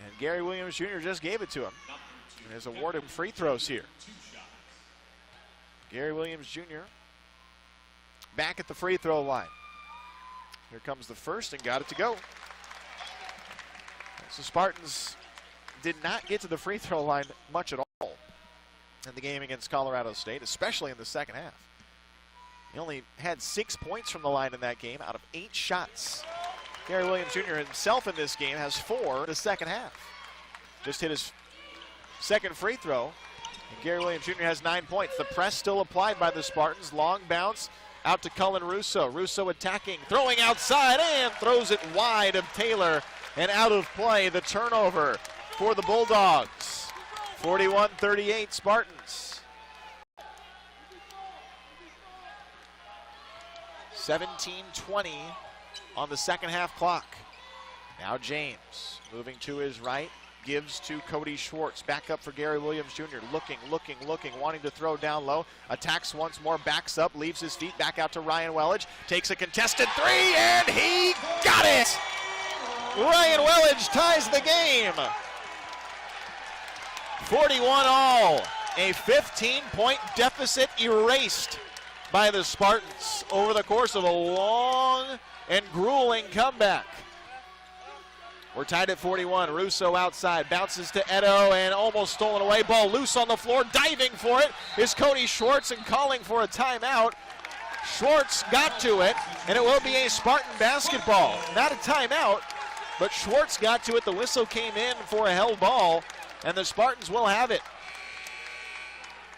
And Gary Williams Jr. just gave it to him. And has awarded free throws here. Gary Williams Jr. back at the free throw line. Here comes the first and got it to go. So Spartans did not get to the free throw line much at all in the game against Colorado State, especially in the second half. He only had 6 points from the line in that game out of 8 shots. Gary Williams Jr. himself in this game has 4 in the second half. Just hit his second free throw. And Gary Williams Jr. has 9 points. The press still applied by the Spartans. Long bounce out to Cullen Russo. Russo attacking, throwing outside, and throws it wide of Taylor. And out of play, the turnover for the Bulldogs. 41-38 Spartans. 17:20 on the second half clock. Now James moving to his right, gives to Cody Schwartz. Back up for Gary Williams Jr. Looking, wanting to throw down low. Attacks once more, backs up, leaves his feet, back out to Ryan Wellage. Takes a contested 3, and he got it! Ryan Wellage ties the game. 41 all. A 15-point deficit erased by the Spartans over the course of a long and grueling comeback. We're tied at 41. Russo outside, bounces to Edo and almost stolen away. Ball loose on the floor, diving for it is Cody Schwartz and calling for a timeout. Schwartz got to it, and it will be a Spartan basketball. Not a timeout, but Schwartz got to it. The whistle came in for a held ball, and the Spartans will have it.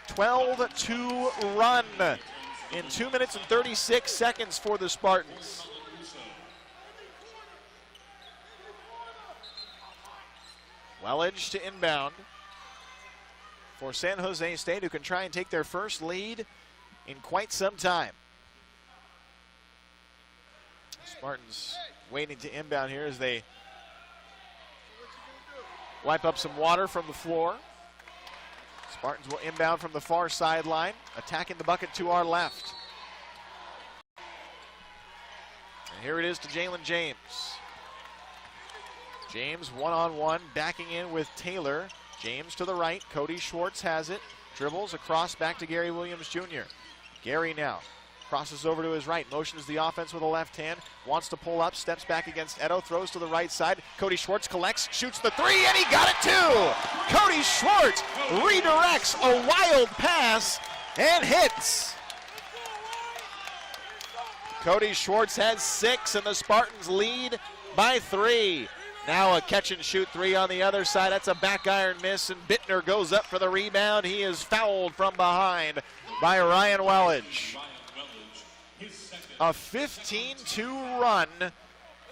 12-2 run in 2 minutes and 36 seconds for the Spartans. Wellage to inbound for San Jose State, who can try and take their first lead in quite some time. Spartans waiting to inbound here as they wipe up some water from the floor. Spartans will inbound from the far sideline, attacking the bucket to our left. And here it is to Jalen James. James one-on-one, backing in with Taylor. James to the right, Cody Schwartz has it. Dribbles across back to Gary Williams Jr. Gary now crosses over to his right, motions the offense with a left hand, wants to pull up, steps back against Edo, throws to the right side. Cody Schwartz collects, shoots the 3, and he got it too! Cody Schwartz redirects a wild pass and hits. Cody Schwartz has 6, and the Spartans lead by 3. Now a catch and shoot three on the other side. That's a back iron miss, and Bittner goes up for the rebound. He is fouled from behind by Ryan Wellage. A 15-2 run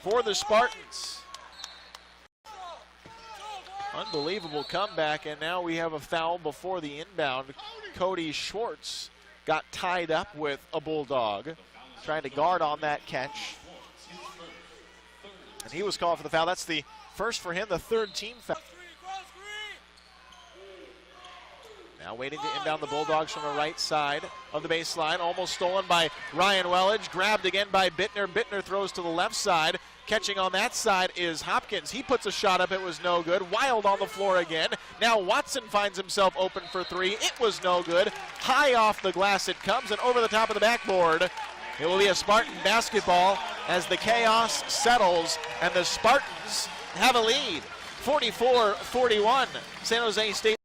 for the Spartans. Unbelievable comeback, and now we have a foul before the inbound. Cody Schwartz got tied up with a Bulldog, trying to guard on that catch. And he was called for the foul. That's the first for him, the third team foul. Now waiting to inbound the Bulldogs from the right side of the baseline. Almost stolen by Ryan Wellage. Grabbed again by Bittner. Bittner throws to the left side. Catching on that side is Hopkins. He puts a shot up. It was no good. Wild on the floor again. Now Watson finds himself open for three. It was no good. High off the glass it comes and over the top of the backboard. It will be a Spartan basketball as the chaos settles and the Spartans have a lead. 44-41. San Jose State.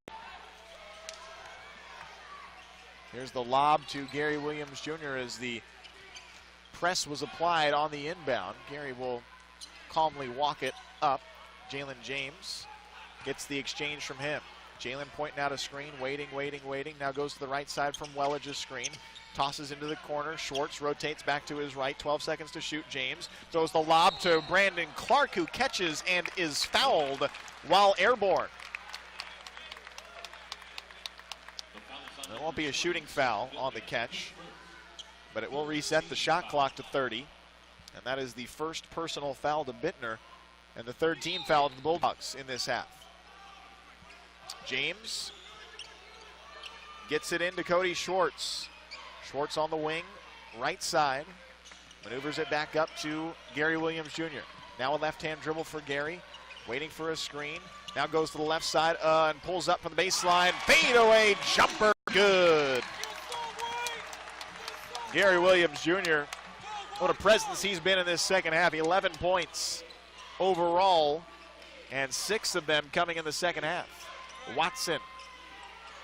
Here's the lob to Gary Williams Jr. as the press was applied on the inbound. Gary will calmly walk it up. Jalen James gets the exchange from him. Jalen pointing out a screen, waiting. Now goes to the right side from Wellage's screen. Tosses into the corner. Schwartz rotates back to his right. 12 seconds to shoot. James throws the lob to Brandon Clark, who catches and is fouled while airborne. There won't be a shooting foul on the catch, but it will reset the shot clock to 30. And that is the first personal foul to Bittner and the third team foul to the Bulldogs in this half. James gets it into Cody Schwartz. Schwartz on the wing, right side. Maneuvers it back up to Gary Williams Jr. Now a left-hand dribble for Gary, waiting for a screen. Now goes to the left side and pulls up from the baseline. Fadeaway jumper, good. Gary Williams Jr., what a presence he's been in this second half. 11 points overall, and 6 of them coming in the second half. Watson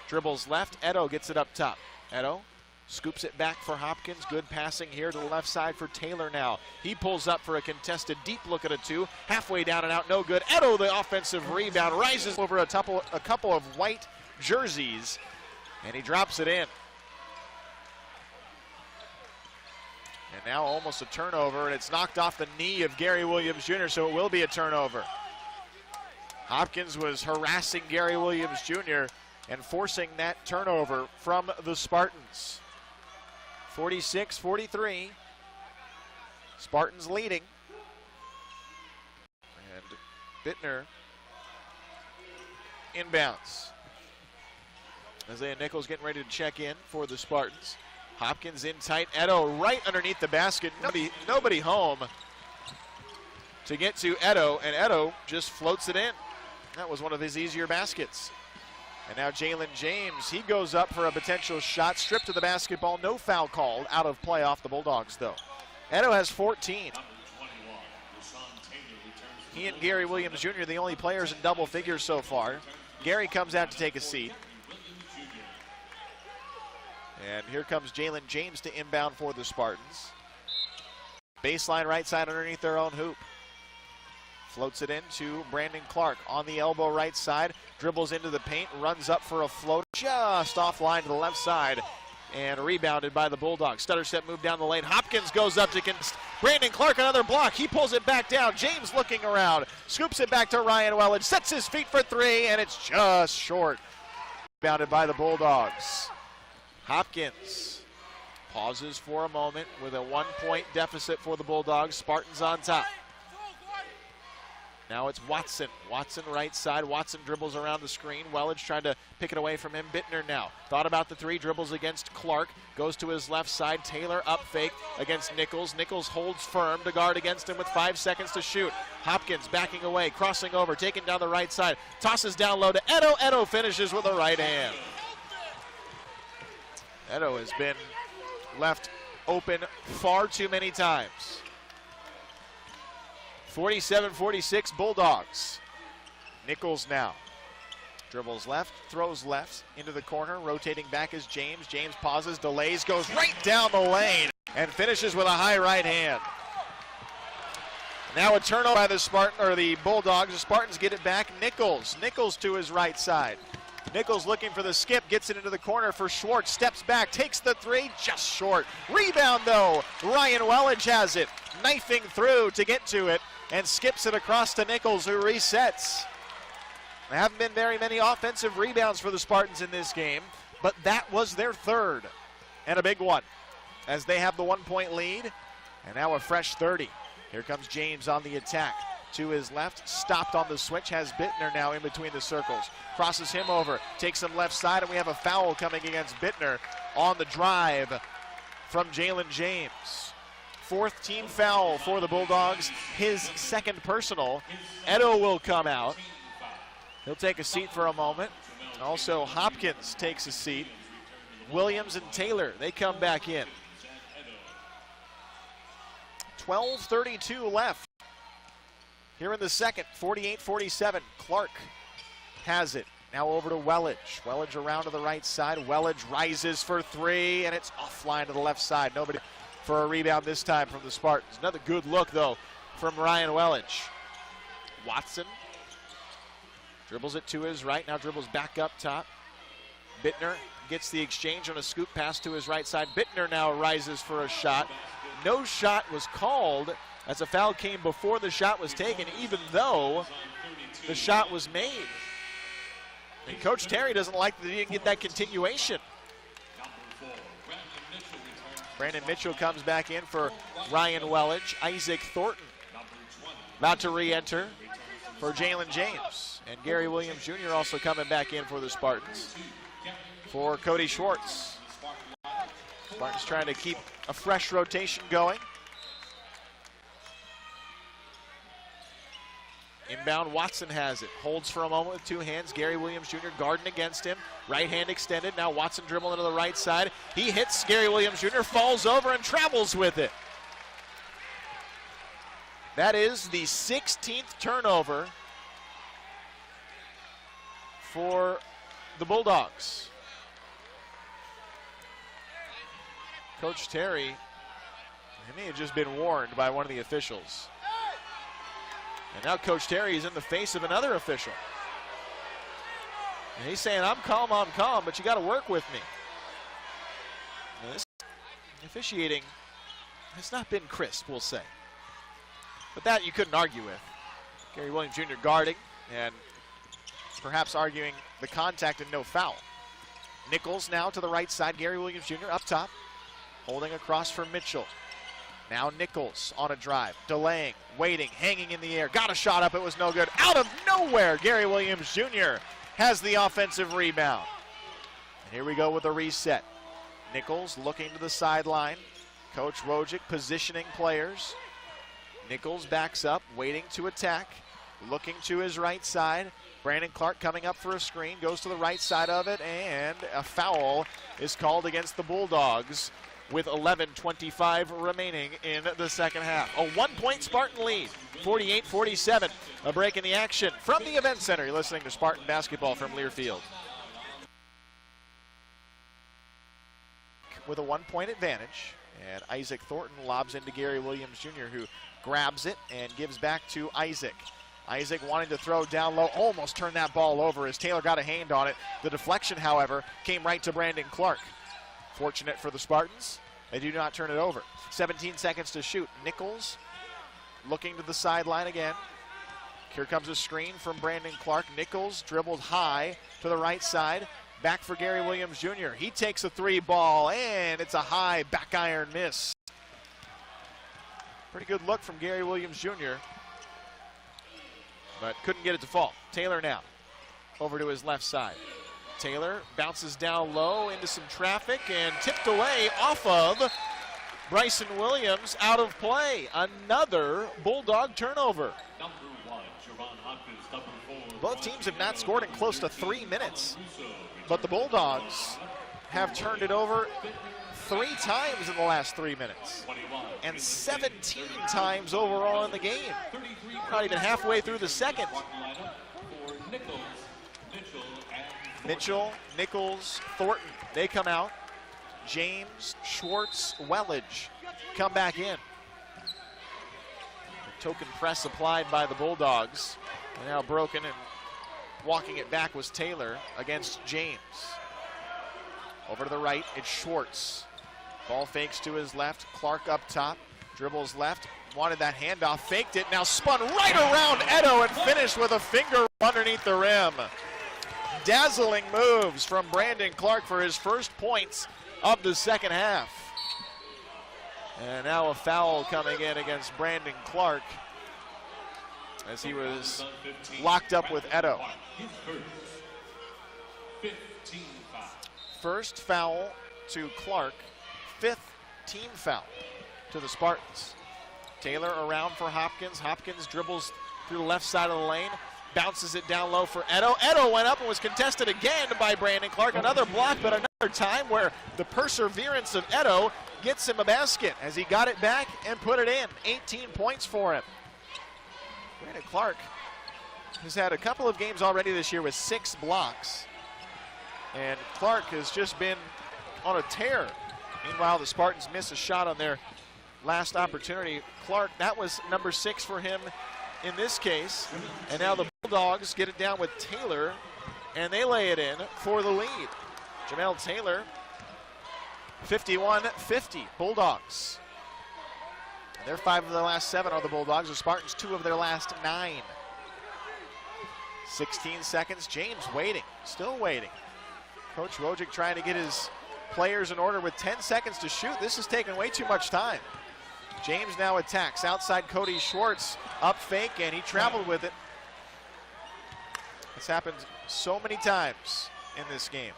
dribbles left. Edo gets it up top. Edo scoops it back for Hopkins. Good passing here to the left side for Taylor now. He pulls up for a contested deep look at a two. Halfway down and out, no good. Edo, the offensive rebound, rises over a couple of white jerseys, and he drops it in. And now almost a turnover, and it's knocked off the knee of Gary Williams Jr., so it will be a turnover. Hopkins was harassing Gary Williams Jr. and forcing that turnover from the Spartans. 46-43. Spartans leading. And Bittner inbounds. Isaiah Nichols getting ready to check in for the Spartans. Hopkins in tight. Edo right underneath the basket. Nobody home to get to Edo, and Edo just floats it in. That was one of his easier baskets. And now Jalen James, he goes up for a potential shot, stripped to the basketball, no foul called, out of play off the Bulldogs though. Edo has 14. He and Gary Williams Jr. the only players in double figures so far. Gary comes out to take a seat. And here comes Jalen James to inbound for the Spartans. Baseline right side underneath their own hoop. Floats it into Brandon Clark on the elbow right side. Dribbles into the paint, runs up for a float. Just offline to the left side. And rebounded by the Bulldogs. Stutter step move down the lane. Hopkins goes up to Brandon Clark, another block. He pulls it back down. James looking around. Scoops it back to Ryan Wellage. Sets his feet for three, and it's just short. Rebounded by the Bulldogs. Hopkins pauses for a moment with a 1-point deficit for the Bulldogs. Spartans on top. Now it's Watson. Watson right side. Watson dribbles around the screen. Wellage trying to pick it away from him. Bittner now. Thought about the three. Dribbles against Clark. Goes to his left side. Taylor up fake against Nichols. Nichols holds firm to guard against him with 5 seconds to shoot. Hopkins backing away. Crossing over. Taking down the right side. Tosses down low to Edo. Edo finishes with a right hand. Edo has been left open far too many times. 47-46 Bulldogs. Nichols now. Dribbles left, throws left into the corner, rotating back is James. James pauses, delays, goes right down the lane, and finishes with a high right hand. Now a turnover by the Bulldogs. The Spartans get it back. Nichols to his right side. Nichols looking for the skip, gets it into the corner for Schwartz, steps back, takes the three, just short. Rebound though, Ryan Wellage has it, knifing through to get to it, and skips it across to Nichols, who resets. There haven't been very many offensive rebounds for the Spartans in this game, but that was their third, and a big one, as they have the 1 point lead, and now a fresh 30. Here comes James on the attack. To his left, stopped on the switch, has Bittner now in between the circles. Crosses him over, takes him left side, and we have a foul coming against Bittner on the drive from Jalen James. Fourth team foul for the Bulldogs, his second personal. Edo will come out. He'll take a seat for a moment. Also, Hopkins takes a seat. Williams and Taylor, they come back in. 12:32 left. Here in the second, 48-47, Clark has it. Now over to Wellage. Wellage around to the right side. Wellage rises for three, and it's offline to the left side. Nobody for a rebound this time from the Spartans. Another good look, though, from Ryan Wellage. Watson dribbles it to his right, now dribbles back up top. Bittner gets the exchange on a scoop pass to his right side. Bittner now rises for a shot. No shot was called, as a foul came before the shot was taken, even though the shot was made. And Coach Terry doesn't like that he didn't get that continuation. Brandon Mitchell comes back in for Ryan Wellage. Isaac Thornton about to re-enter for Jalen James. And Gary Williams Jr. also coming back in for the Spartans for Cody Schwartz. Spartans trying to keep a fresh rotation going. Inbound, Watson has it. Holds for a moment with two hands. Gary Williams Jr. guarding against him. Right hand extended. Now Watson dribbling to the right side. He hits Gary Williams Jr., falls over and travels with it. That is the 16th turnover for the Bulldogs. Coach Terry, he may have just been warned by one of the officials. And now Coach Terry is in the face of another official. And he's saying, I'm calm, but you got to work with me. Now this officiating has not been crisp, we'll say. But that you couldn't argue with. Gary Williams Jr. guarding and perhaps arguing the contact and no foul. Nichols now to the right side. Gary Williams Jr. up top, holding across for Mitchell. Now Nichols on a drive, delaying, waiting, hanging in the air. Got a shot up, it was no good. Out of nowhere, Gary Williams Jr. has the offensive rebound. And here we go with a reset. Nichols looking to the sideline. Coach Wojcik positioning players. Nichols backs up, waiting to attack. Looking to his right side. Brandon Clark coming up for a screen, goes to the right side of it, and a foul is called against the Bulldogs with 11:25 remaining in the second half. A 1 point Spartan lead, 48-47. A break in the action from the Event Center. You're listening to Spartan basketball from Learfield. With a 1 point advantage, and Isaac Thornton lobs into Gary Williams Jr., who grabs it and gives back to Isaac. Isaac wanting to throw down low, almost turned that ball over as Taylor got a hand on it. The deflection, however, came right to Brandon Clark. Fortunate for the Spartans, they do not turn it over. 17 seconds to shoot. Nichols looking to the sideline again. Here comes a screen from Brandon Clark. Nichols dribbled high to the right side. Back for Gary Williams Jr. He takes a three ball, and it's a high back iron miss. Pretty good look from Gary Williams Jr., but couldn't get it to fall. Taylor now over to his left side. Taylor bounces down low into some traffic and tipped away off of Bryson Williams, out of play. Another Bulldog turnover. Both teams have not scored in close to 3 minutes, but the Bulldogs have turned it over 3 times in the last 3 minutes and 17 times overall in the game. Not even halfway through the second. Mitchell, Nichols, Thornton, they come out. James, Schwartz, Wellage come back in. Token press applied by the Bulldogs. And now broken, and walking it back was Taylor against James. Over to the right, it's Schwartz. Ball fakes to his left, Clark up top, dribbles left, wanted that handoff, faked it, now spun right around Edo and finished with a finger underneath the rim. Dazzling moves from Brandon Clark for his first points of the second half. And now a foul coming in against Brandon Clark as he was locked up with Edo. First foul to Clark, fifth team foul to the Spartans. Taylor around for Hopkins. Hopkins dribbles through the left side of the lane, bounces it down low for Edo. Edo went up and was contested again by Brandon Clark. Another block, but another time where the perseverance of Edo gets him a basket as he got it back and put it in. 18 points for him. Brandon Clark has had a couple of games already this year with 6 blocks. And Clark has just been on a tear. Meanwhile, the Spartans miss a shot on their last opportunity. Clark, that was number 6 for him in this case. And now the Bulldogs get it down with Taylor, and they lay it in for the lead. Jamel Taylor, 51-50, Bulldogs. Their 5 of their last 7 are the Bulldogs. The Spartans 2 of their last 9. 16 seconds, James waiting, still waiting. Coach Wojcik trying to get his players in order with 10 seconds to shoot. This is taking way too much time. James now attacks, outside Cody Schwartz, up fake, and he traveled with it. This happened so many times in this game.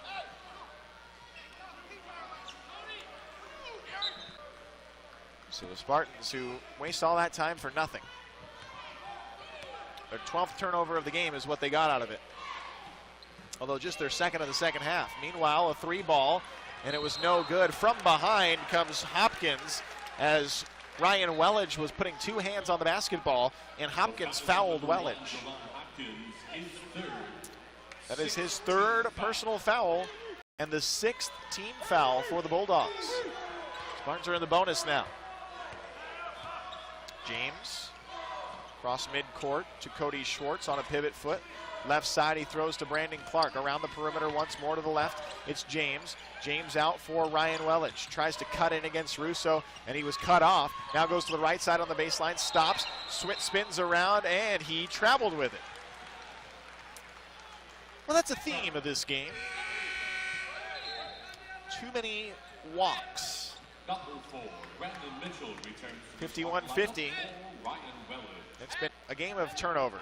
So the Spartans, who waste all that time for nothing. Their 12th turnover of the game is what they got out of it. Although just their second of the second half. Meanwhile, a 3 ball, and it was no good. From behind comes Hopkins as Ryan Wellage was putting 2 hands on the basketball, and Hopkins fouled Wellage. That is his 3rd personal foul and the 6th team foul for the Bulldogs. Spartans are in the bonus now. James, cross midcourt to Cody Schwartz on a pivot foot. Left side, he throws to Brandon Clark. Around the perimeter once more to the left, it's James. James out for Ryan Wellage. Tries to cut in against Russo, and he was cut off. Now goes to the right side on the baseline, stops, spins around, and he traveled with it. Well, that's a theme of this game. Too many walks. 51-50. It's been a game of turnovers.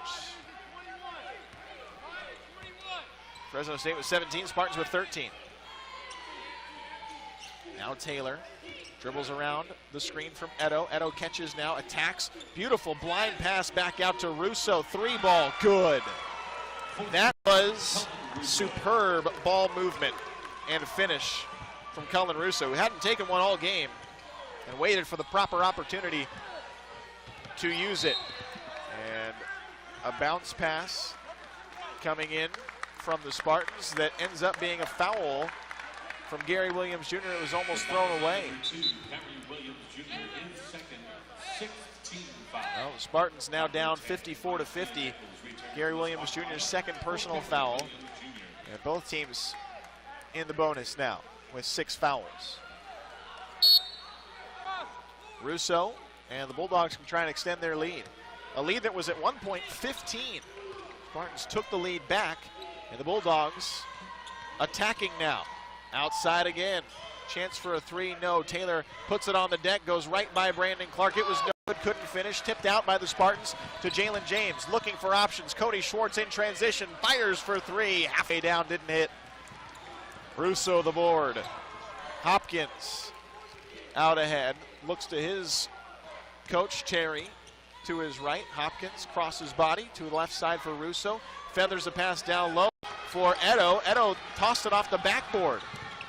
Fresno State with 17, Spartans with 13. Now Taylor dribbles around the screen from Edo. Edo catches now, attacks. Beautiful blind pass back out to Russo. 3 ball, good. That was superb ball movement and finish from Cullen Russo, who hadn't taken one all game and waited for the proper opportunity to use it. And a bounce pass coming in from the Spartans that ends up being a foul from Gary Williams Jr. It was almost thrown away. Well, the Spartans now down 54-50. Gary Williams Jr.'s 2nd personal foul. And both teams in the bonus now with 6 fouls. Russo and the Bulldogs can try and extend their lead. A lead that was at one point 15. Spartans took the lead back, and the Bulldogs attacking now. Outside again. Chance for a 3, no. Taylor puts it on the deck, goes right by Brandon Clark. It was no good, couldn't finish. Tipped out by the Spartans to Jalen James. Looking for options. Cody Schwartz in transition, fires for 3. Halfway down, didn't hit. Russo the board. Hopkins out ahead. Looks to his coach, Terry, to his right. Hopkins crosses body to the left side for Russo. Feathers a pass down low for Edo. Edo tossed it off the backboard.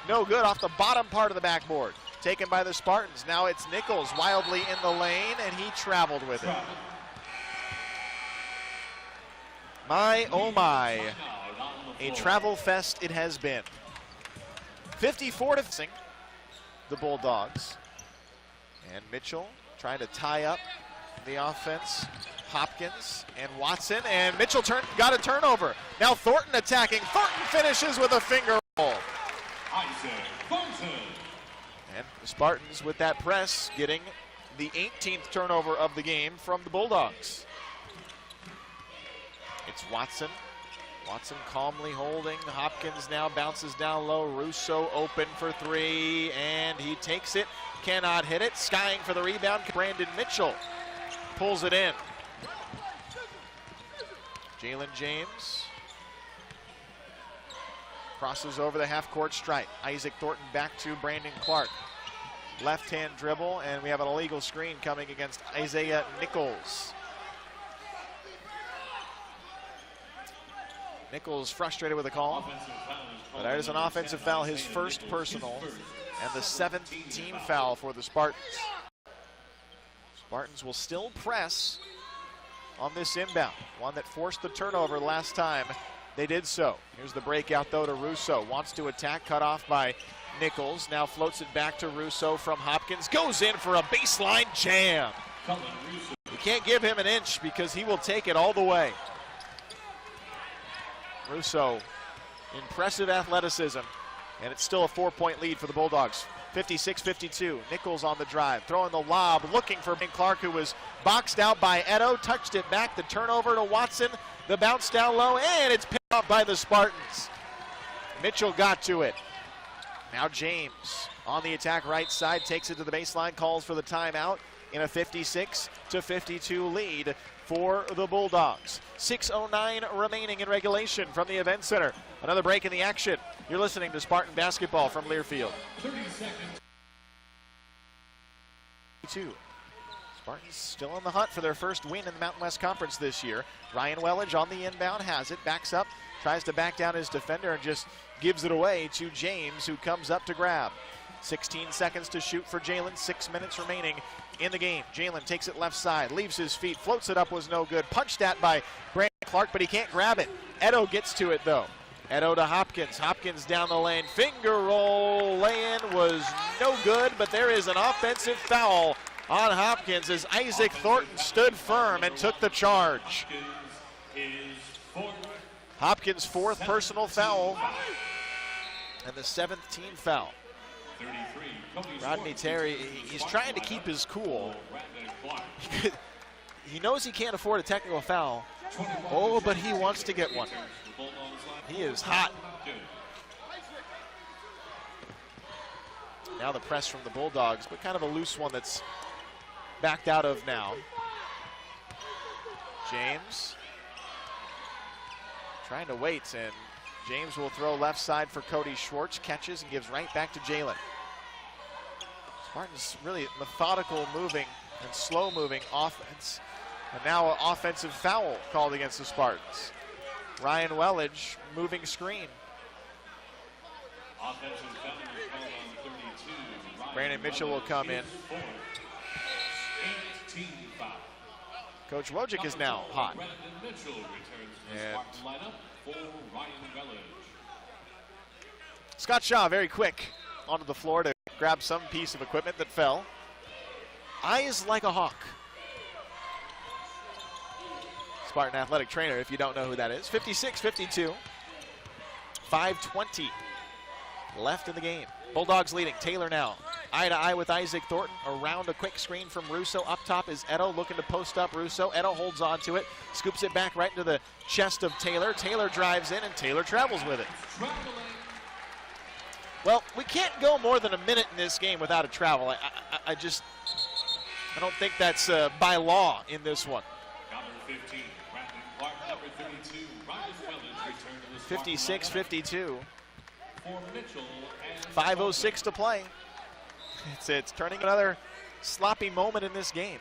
No good, off the bottom part of the backboard. Taken by the Spartans. Now it's Nichols wildly in the lane, and he traveled with it. My, oh my. A travel fest it has been. 54-0, the Bulldogs. And Mitchell trying to tie up the offense. Hopkins and Watson, and Mitchell got a turnover. Now Thornton attacking. Thornton finishes with a finger roll. And the Spartans with that press getting the 18th turnover of the game from the Bulldogs. It's Watson. Watson calmly holding. Hopkins now bounces down low. Russo open for three, and he takes it. Cannot hit it. Skying for the rebound. Brandon Mitchell pulls it in. Jalen James crosses over the half-court stripe. Isaac Thornton back to Brandon Clark. Left-hand dribble, and we have an illegal screen coming against Isaiah Nichols. Nichols frustrated with the call, but that is an offensive foul, his first personal, and the 7th team foul for the Spartans. Spartans will still press on this inbound, one that forced the turnover last time they did so. Here's the breakout though to Russo, wants to attack, cut off by Nichols, now floats it back to Russo from Hopkins, goes in for a baseline jam. You can't give him an inch because he will take it all the way. Russo, impressive athleticism, and it's still a 4-point lead for the Bulldogs. 56-52, Nichols on the drive, throwing the lob, looking for Ben Clark, who was boxed out by Edo, touched it back, the turnover to Watson, the bounce down low, and it's picked up by the Spartans. Mitchell got to it. Now James on the attack right side, takes it to the baseline, calls for the timeout in a 56-52 lead for the Bulldogs. 6:09 remaining in regulation from the event center. Another break in the action. You're listening to Spartan basketball from Learfield. 30 seconds. Spartans still in the hunt for their first win in the Mountain West Conference this year. Ryan Wellage on the inbound, has it, backs up, tries to back down his defender and just gives it away to James, who comes up to grab. 16 seconds to shoot for Jalen, 6 minutes remaining in the game. Jalen takes it left side, leaves his feet, floats it up, was no good. Punched at by Brandon Clark, but he can't grab it. Edo gets to it though. Edo to Hopkins. Hopkins down the lane. Finger roll. Lay-in was no good, but there is an offensive foul on Hopkins as Isaac Thornton stood firm and took the charge. Hopkins' 4th personal foul and the 7th team foul. Rodney Terry, he's trying to keep his cool. He knows he can't afford a technical foul. Oh, but he wants to get one. He is hot. Now the press from the Bulldogs, but kind of a loose one that's backed out of now. James trying to wait, and James will throw left side for Cody Schwartz, catches and gives right back to Jalen. Spartans really methodical moving and slow moving offense. And now an offensive foul called against the Spartans. Ryan Wellage moving screen. Offensive foul is called on 32. Brandon Mitchell will come in. 18 foul. Coach Wojcik is now hot. Brandon Mitchell returns to the Spartan lineup for Ryan Wellage. Scott Shaw very quick onto the floor to grab some piece of equipment that fell. Eyes like a hawk. Spartan athletic trainer, if you don't know who that is. 56-52. 5:20 left in the game. Bulldogs leading. Taylor now. Eye to eye with Isaac Thornton. Around a quick screen from Russo. Up top is Edo looking to post up Russo. Edo holds on to it. Scoops it back right into the chest of Taylor. Taylor drives in and Taylor travels with it. Well, we can't go more than a minute in this game without a travel. I don't think that's by law in this one. Number 15, Brandon Clark. Number 32, Ryan Wellage return to the Spartan 56-52. for Mitchell and 5:06 to play. It's turning another sloppy moment in this game.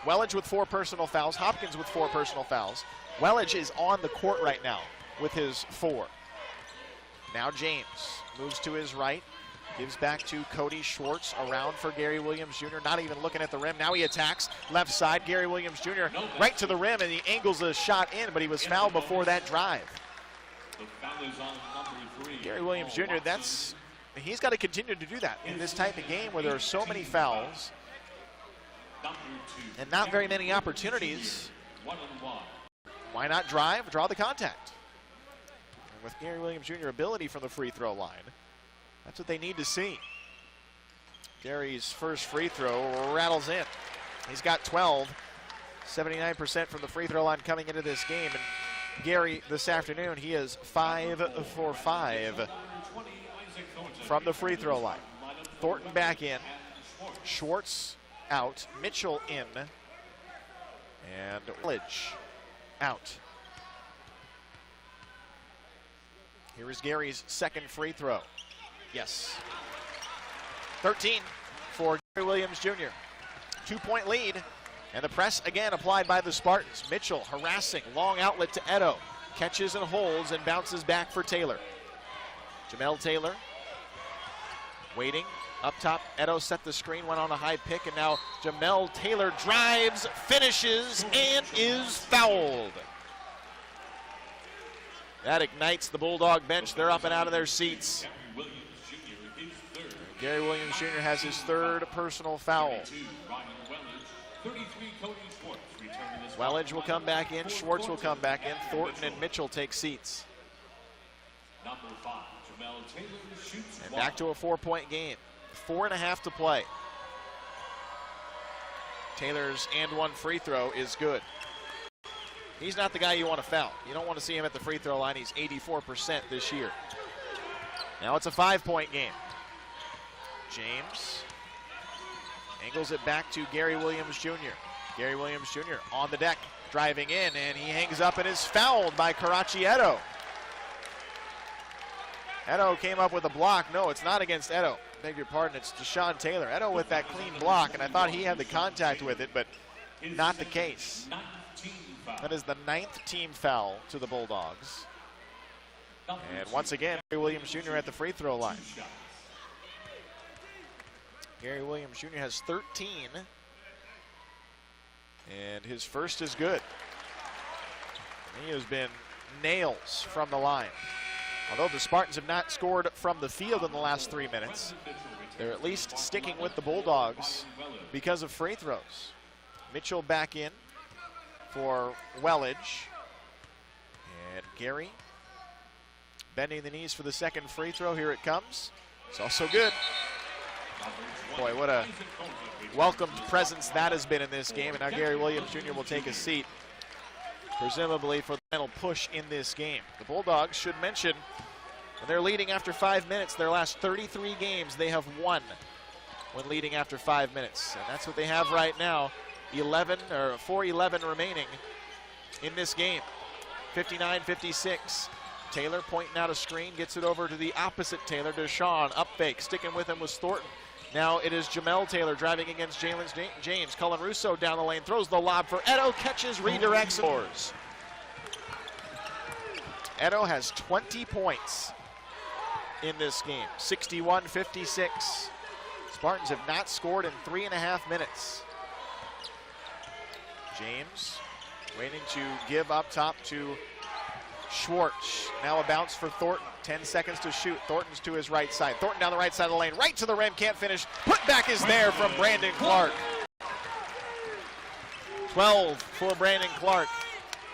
Wellage with 4 personal fouls. Hopkins with 4 personal fouls. Wellage is on the court right now with his 4. Now James moves to his right. Gives back to Cody Schwartz, around for Gary Williams Jr. Not even looking at the rim. Now he attacks left side. Gary Williams Jr. right to the rim, and he angles a shot in, but he was fouled before that drive. the foul is on number 3. Gary Williams Jr., he's got to continue to do that in this type of game where there are so many fouls. and not very many opportunities. 1-1. Why not drive, draw the contact? And with Gary Williams Jr. ability from the free throw line, that's what they need to see. Gary's first free throw rattles in. He's got 12, 79% from the free throw line coming into this game. And Gary this afternoon, he is 5 for 5 from the free throw line. Thornton back in, Schwartz out, Mitchell in, and Village out. Here is Gary's second free throw. Yes. 13 for Gary Williams Jr. 2-point lead, and the press again applied by the Spartans. Mitchell harassing, long outlet to Edo. Catches and holds and bounces back for Taylor. Jamel Taylor waiting up top. Edo set the screen, went on a high pick, and now Jamel Taylor drives, finishes, and is fouled. That ignites the Bulldog bench. They're up and out of their seats. Gary Williams Jr. has his third personal foul. Wellage will come back in, Schwartz will come back in, Thornton and Mitchell take seats. And back to a 4-point game. 4.5 to play. Taylor's and one free throw is good. He's not the guy you want to foul. You don't want to see him at the free throw line. He's 84% this year. Now it's a 5-point game. James angles it back to Gary Williams Jr. Gary Williams Jr. on the deck, driving in, and he hangs up and is fouled by Karachi Edo. Edo came up with a block. No, it's not against Edo. Beg your pardon, it's Deshaun Taylor. Edo with that clean block, and I thought he had the contact with it, but not the case. That is the 9th team foul to the Bulldogs. And once again, Gary Williams Jr. at the free throw line. Gary Williams Jr. has 13, and his first is good. He has been nails from the line. Although the Spartans have not scored from the field in the last 3 minutes, they're at least sticking with the Bulldogs because of free throws. Mitchell back in for Wellage. And Gary bending the knees for the second free throw. Here it comes. It's also good. Boy, what a welcomed presence that has been in this game. And now Gary Williams Jr. will take a seat, presumably for the final push in this game. The Bulldogs should mention, they're leading after 5 minutes. Their last 33 games, they have won when leading after 5 minutes. And that's what they have right now. 4:11 remaining in this game. 59-56. Taylor pointing out a screen, gets it over to the opposite Taylor. Deshaun, up fake, sticking with him was Thornton. Now it is Jamel Taylor driving against Jalen James. Cullen Russo down the lane, throws the lob for Edo, catches, redirects, scores. Edo has 20 points in this game, 61-56. Spartans have not scored in 3.5 minutes. James waiting to give up top to Schwartz. Now a bounce for Thornton. 10 seconds to shoot. Thornton's to his right side. Thornton down the right side of the lane. Right to the rim. Can't finish. Put back is there from Brandon Clark. 12 for Brandon Clark.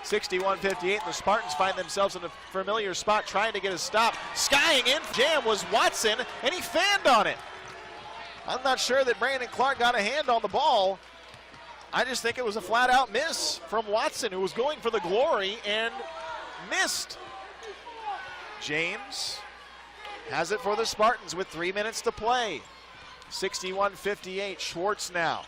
61-58. The Spartans find themselves in a familiar spot trying to get a stop. Skying in. Jam was Watson, and he fanned on it. I'm not sure that Brandon Clark got a hand on the ball. I just think it was a flat-out miss from Watson, who was going for the glory and missed. James has it for the Spartans with 3 minutes to play. 61-58. Schwartz now.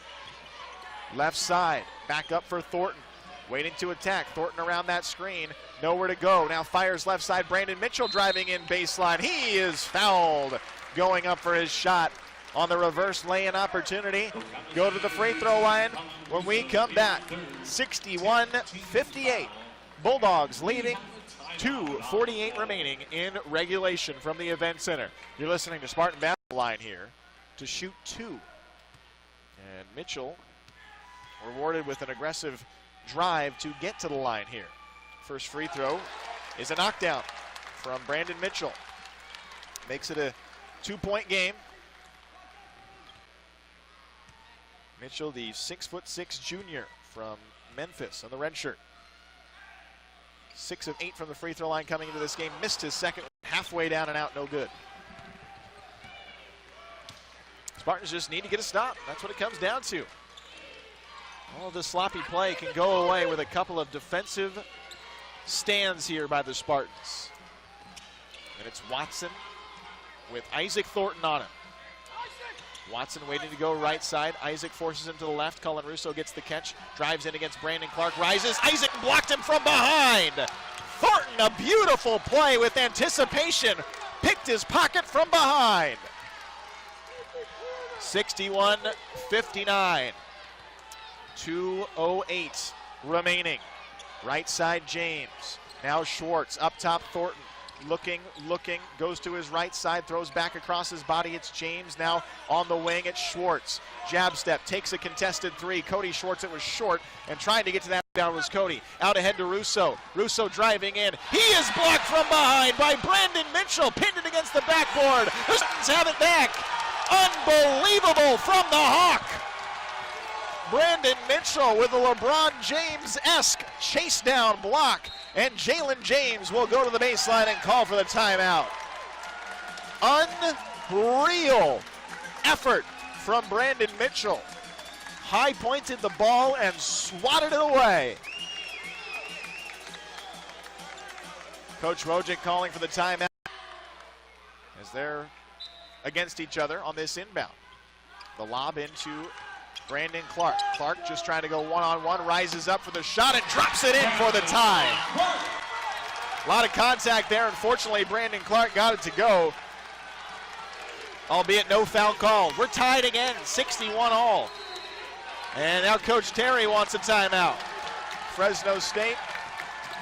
Left side. Back up for Thornton. Waiting to attack. Thornton around that screen. Nowhere to go. Now fires left side. Brandon Mitchell driving in baseline. He is fouled. Going up for his shot on the reverse lay-in opportunity. Go to the free throw line when we come back. 61-58. Bulldogs leading. 2:48 remaining in regulation from the event center. You're listening to Spartan Basketball Line here to shoot 2. And Mitchell rewarded with an aggressive drive to get to the line here. First free throw is a knockdown from Brandon Mitchell. Makes it a 2-point game. Mitchell, the 6'6" junior from Memphis on the red shirt. 6 of 8 from the free throw line coming into this game. Missed his second, halfway down and out, no good. Spartans just need to get a stop. That's what it comes down to. All of the sloppy play can go away with a couple of defensive stands here by the Spartans. And it's Watson with Isaac Thornton on him. Watson waiting to go right side. Isaac forces him to the left. Cullen Russo gets the catch. Drives in against Brandon Clark. Rises. Isaac blocked him from behind. Thornton, a beautiful play with anticipation. Picked his pocket from behind. 61-59. 2:08 remaining. Right side James. Now Schwartz. Up top Thornton. Looking, goes to his right side, throws back across his body. It's James now on the wing. It's Schwartz. Jab step, takes a contested three. Cody Schwartz, it was short, and trying to get to that down was Cody. Out ahead to Russo. Russo driving in. He is blocked from behind by Brandon Mitchell, pinned it against the backboard. The Spartans have it back. Unbelievable from the Hawk. Brandon Mitchell with a LeBron James-esque chase down block. And Jalen James will go to the baseline and call for the timeout. Unreal effort from Brandon Mitchell. High pointed the ball and swatted it away. Coach Wojcik calling for the timeout as they're against each other on this inbound. The lob into Brandon Clark. Clark just trying to go one-on-one, rises up for the shot and drops it in for the tie. A lot of contact there. Unfortunately, Brandon Clark got it to go, albeit no foul called. We're tied again, 61 all. And now Coach Terry wants a timeout. Fresno State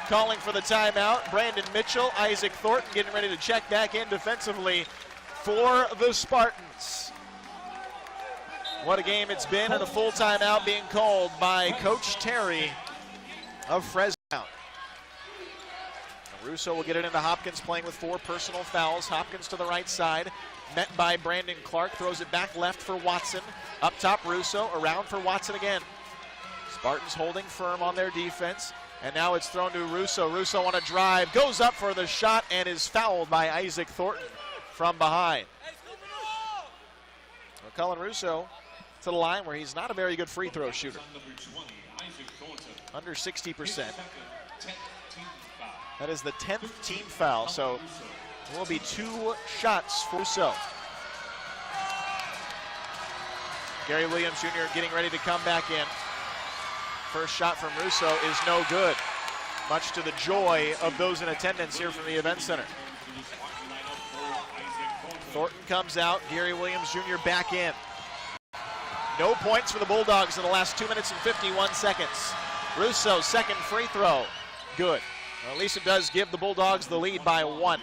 calling for the timeout. Brandon Mitchell, Isaac Thornton getting ready to check back in defensively for the Spartans. What a game it's been, and a full timeout being called by Coach Terry of Fresno. Russo will get it into Hopkins, playing with 4 personal fouls. Hopkins to the right side, met by Brandon Clark, throws it back left for Watson. Up top, Russo, around for Watson again. Spartans holding firm on their defense, and now it's thrown to Russo. Russo on a drive, goes up for the shot, and is fouled by Isaac Thornton from behind. Well, Cullen Russo to the line where he's not a very good free throw shooter. Under 60%. That is the 10th team foul, so there will be 2 shots for Russo. Gary Williams Jr. getting ready to come back in. First shot from Russo is no good, much to the joy of those in attendance here from the event center. Thornton comes out, Gary Williams Jr. back in. No points for the Bulldogs in the last 2 minutes and 51 seconds. Russo, second free throw, good. Well, at least it does give the Bulldogs the lead by 1.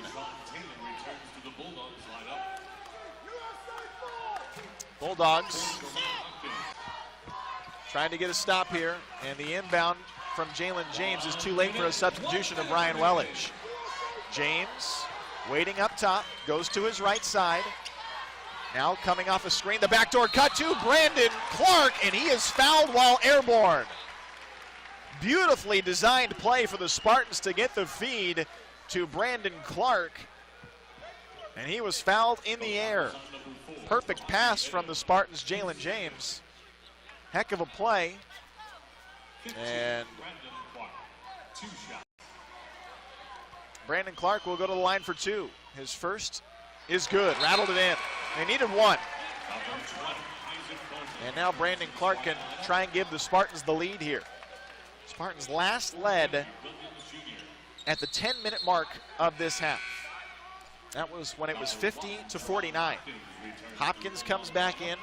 Bulldogs trying to get a stop here, and the inbound from Jalen James is too late for a substitution of Brian Welledge. James waiting up top, goes to his right side. Now coming off a screen, the backdoor cut to Brandon Clark, and he is fouled while airborne. Beautifully designed play for the Spartans to get the feed to Brandon Clark, and he was fouled in the air. Perfect pass from the Spartans' Jalen James. Heck of a play. And Brandon Clark will go to the line for 2. His first is good, rattled it in. They needed 1. And now Brandon Clark can try and give the Spartans the lead here. Spartans last led at the 10-minute mark of this half. That was when it was 50-49. Hopkins comes back in.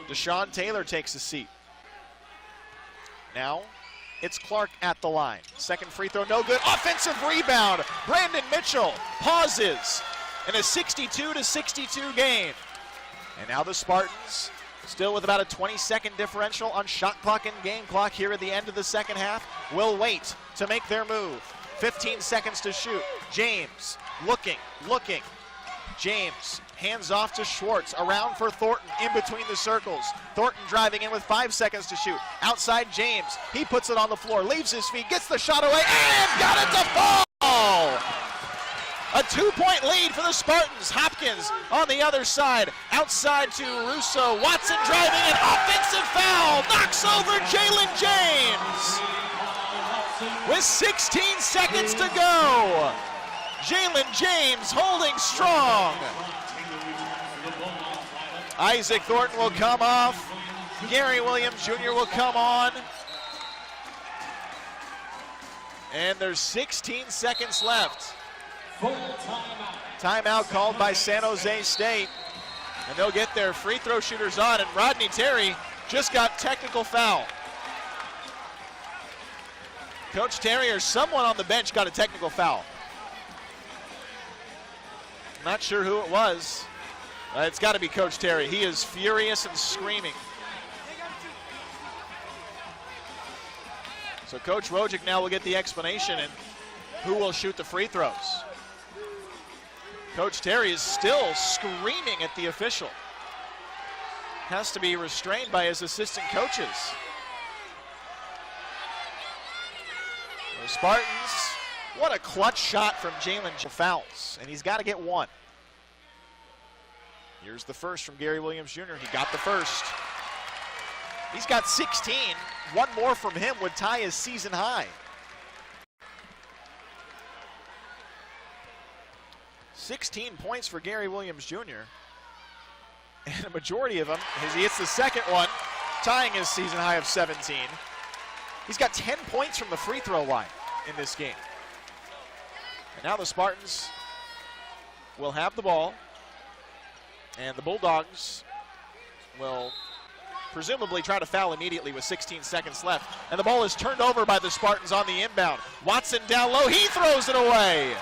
Deshaun Taylor takes a seat. Now it's Clark at the line. Second free throw, no good. Offensive rebound. Brandon Mitchell pauses in a 62-62 game. And now the Spartans, still with about a 20-second differential on shot clock and game clock here at the end of the second half, will wait to make their move. 15 seconds to shoot. James looking, James hands off to Schwartz, around for Thornton, in between the circles. Thornton driving in with 5 seconds to shoot. Outside James, he puts it on the floor, leaves his feet, gets the shot away, and got it to fall! A 2-point lead for the Spartans. Hopkins on the other side, outside to Russo. Watson driving, an offensive foul, knocks over Jalen James. With 16 seconds to go, Jalen James holding strong. Isaac Thornton will come off. Gary Williams Jr. will come on. And there's 16 seconds left. Timeout called by San Jose State. And they'll get their free throw shooters on, and Rodney Terry just got technical foul. Coach Terry or someone on the bench got a technical foul. Not sure who it was. It's got to be Coach Terry. He is furious and screaming. So Coach Wojcik now will get the explanation and who will shoot the free throws. Coach Terry is still screaming at the official. Has to be restrained by his assistant coaches. The Spartans, what a clutch shot from Jalen. Fouls, and he's got to get one. Here's the first from Gary Williams Jr. He got the first. He's got 16. One more from him would tie his season high. 16 points for Gary Williams Jr. And a majority of them, as he hits the second one, tying his season high of 17. He's got 10 points from the free throw line in this game. And now the Spartans will have the ball, and the Bulldogs will presumably try to foul immediately with 16 seconds left. And the ball is turned over by the Spartans on the inbound. Watson down low, he throws it away.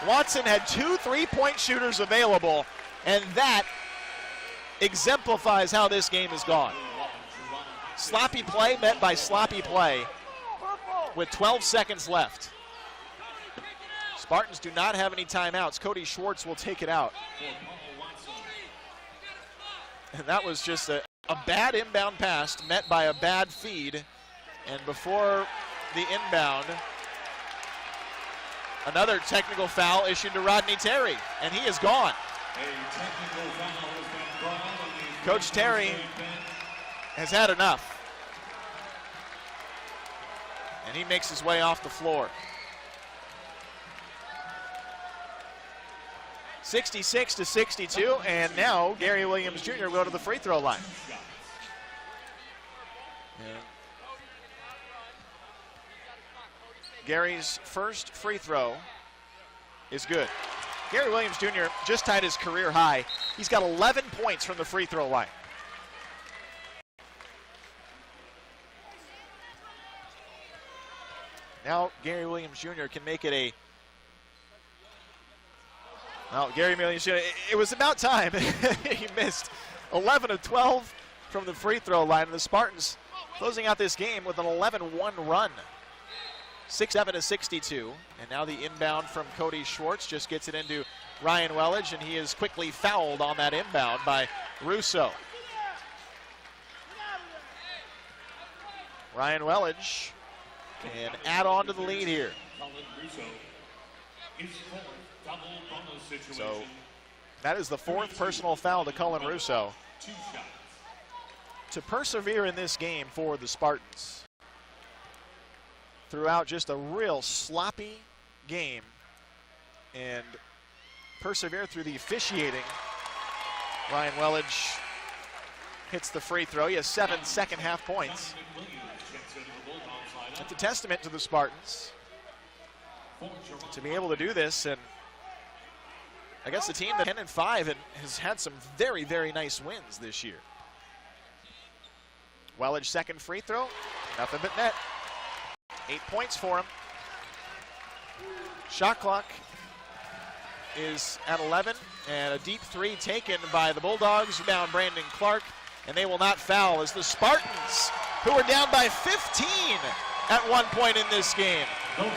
Watson had 2 3-point shooters available, and that exemplifies how this game has gone. Sloppy play met by sloppy play with 12 seconds left. Spartans do not have any timeouts. Cody Schwartz will take it out. And that was just a bad inbound pass met by a bad feed. And before the inbound, another technical foul issued to Rodney Terry, and he is gone. Coach Terry has had enough. And he makes his way off the floor. 66-62, and now Gary Williams Jr. will go to the free throw line. And Gary's first free throw is good. Gary Williams Jr. just tied his career high. He's got 11 points from the free throw line. Now Gary Williams Jr. can make it a... Well, Gary Williams Jr., it was about time. He missed 11 of 12 from the free throw line, and the Spartans closing out this game with an 11-1 run. 67-62, and now the inbound from Cody Schwartz just gets it into Ryan Welledge, and he is quickly fouled on that inbound by Russo. Ryan Welledge can add on to the lead here. So that is the 4th personal foul to Cullen Russo to persevere in this game for the Spartans. Throughout just a real sloppy game and persevere through the officiating. Ryan Welledge hits the free throw. He has 7 second half points. It's a testament to the Spartans to be able to do this, and I guess the team that 10-5 and has had some very, very nice wins this year. Welledge second free throw, nothing but net. 8 points for him. Shot clock is at 11, and a deep 3 taken by the Bulldogs. Down Brandon Clark, and they will not foul as the Spartans, who are down by 15 at one point in this game,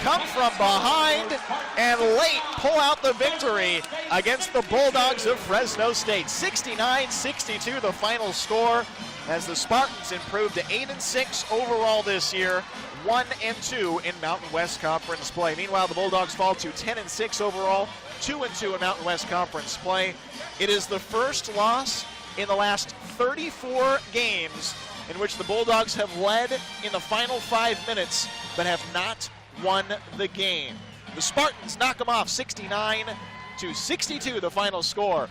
come from behind and late pull out the victory against the Bulldogs of Fresno State. 69-62 the final score as the Spartans improved to 8-6 overall this year, 1-2 in Mountain West Conference play. Meanwhile, the Bulldogs fall to 10-6 overall, 2-2 in Mountain West Conference play. It is the first loss in the last 34 games in which the Bulldogs have led in the final 5 minutes but have not won the game. The Spartans knock them off 69-62 the final score.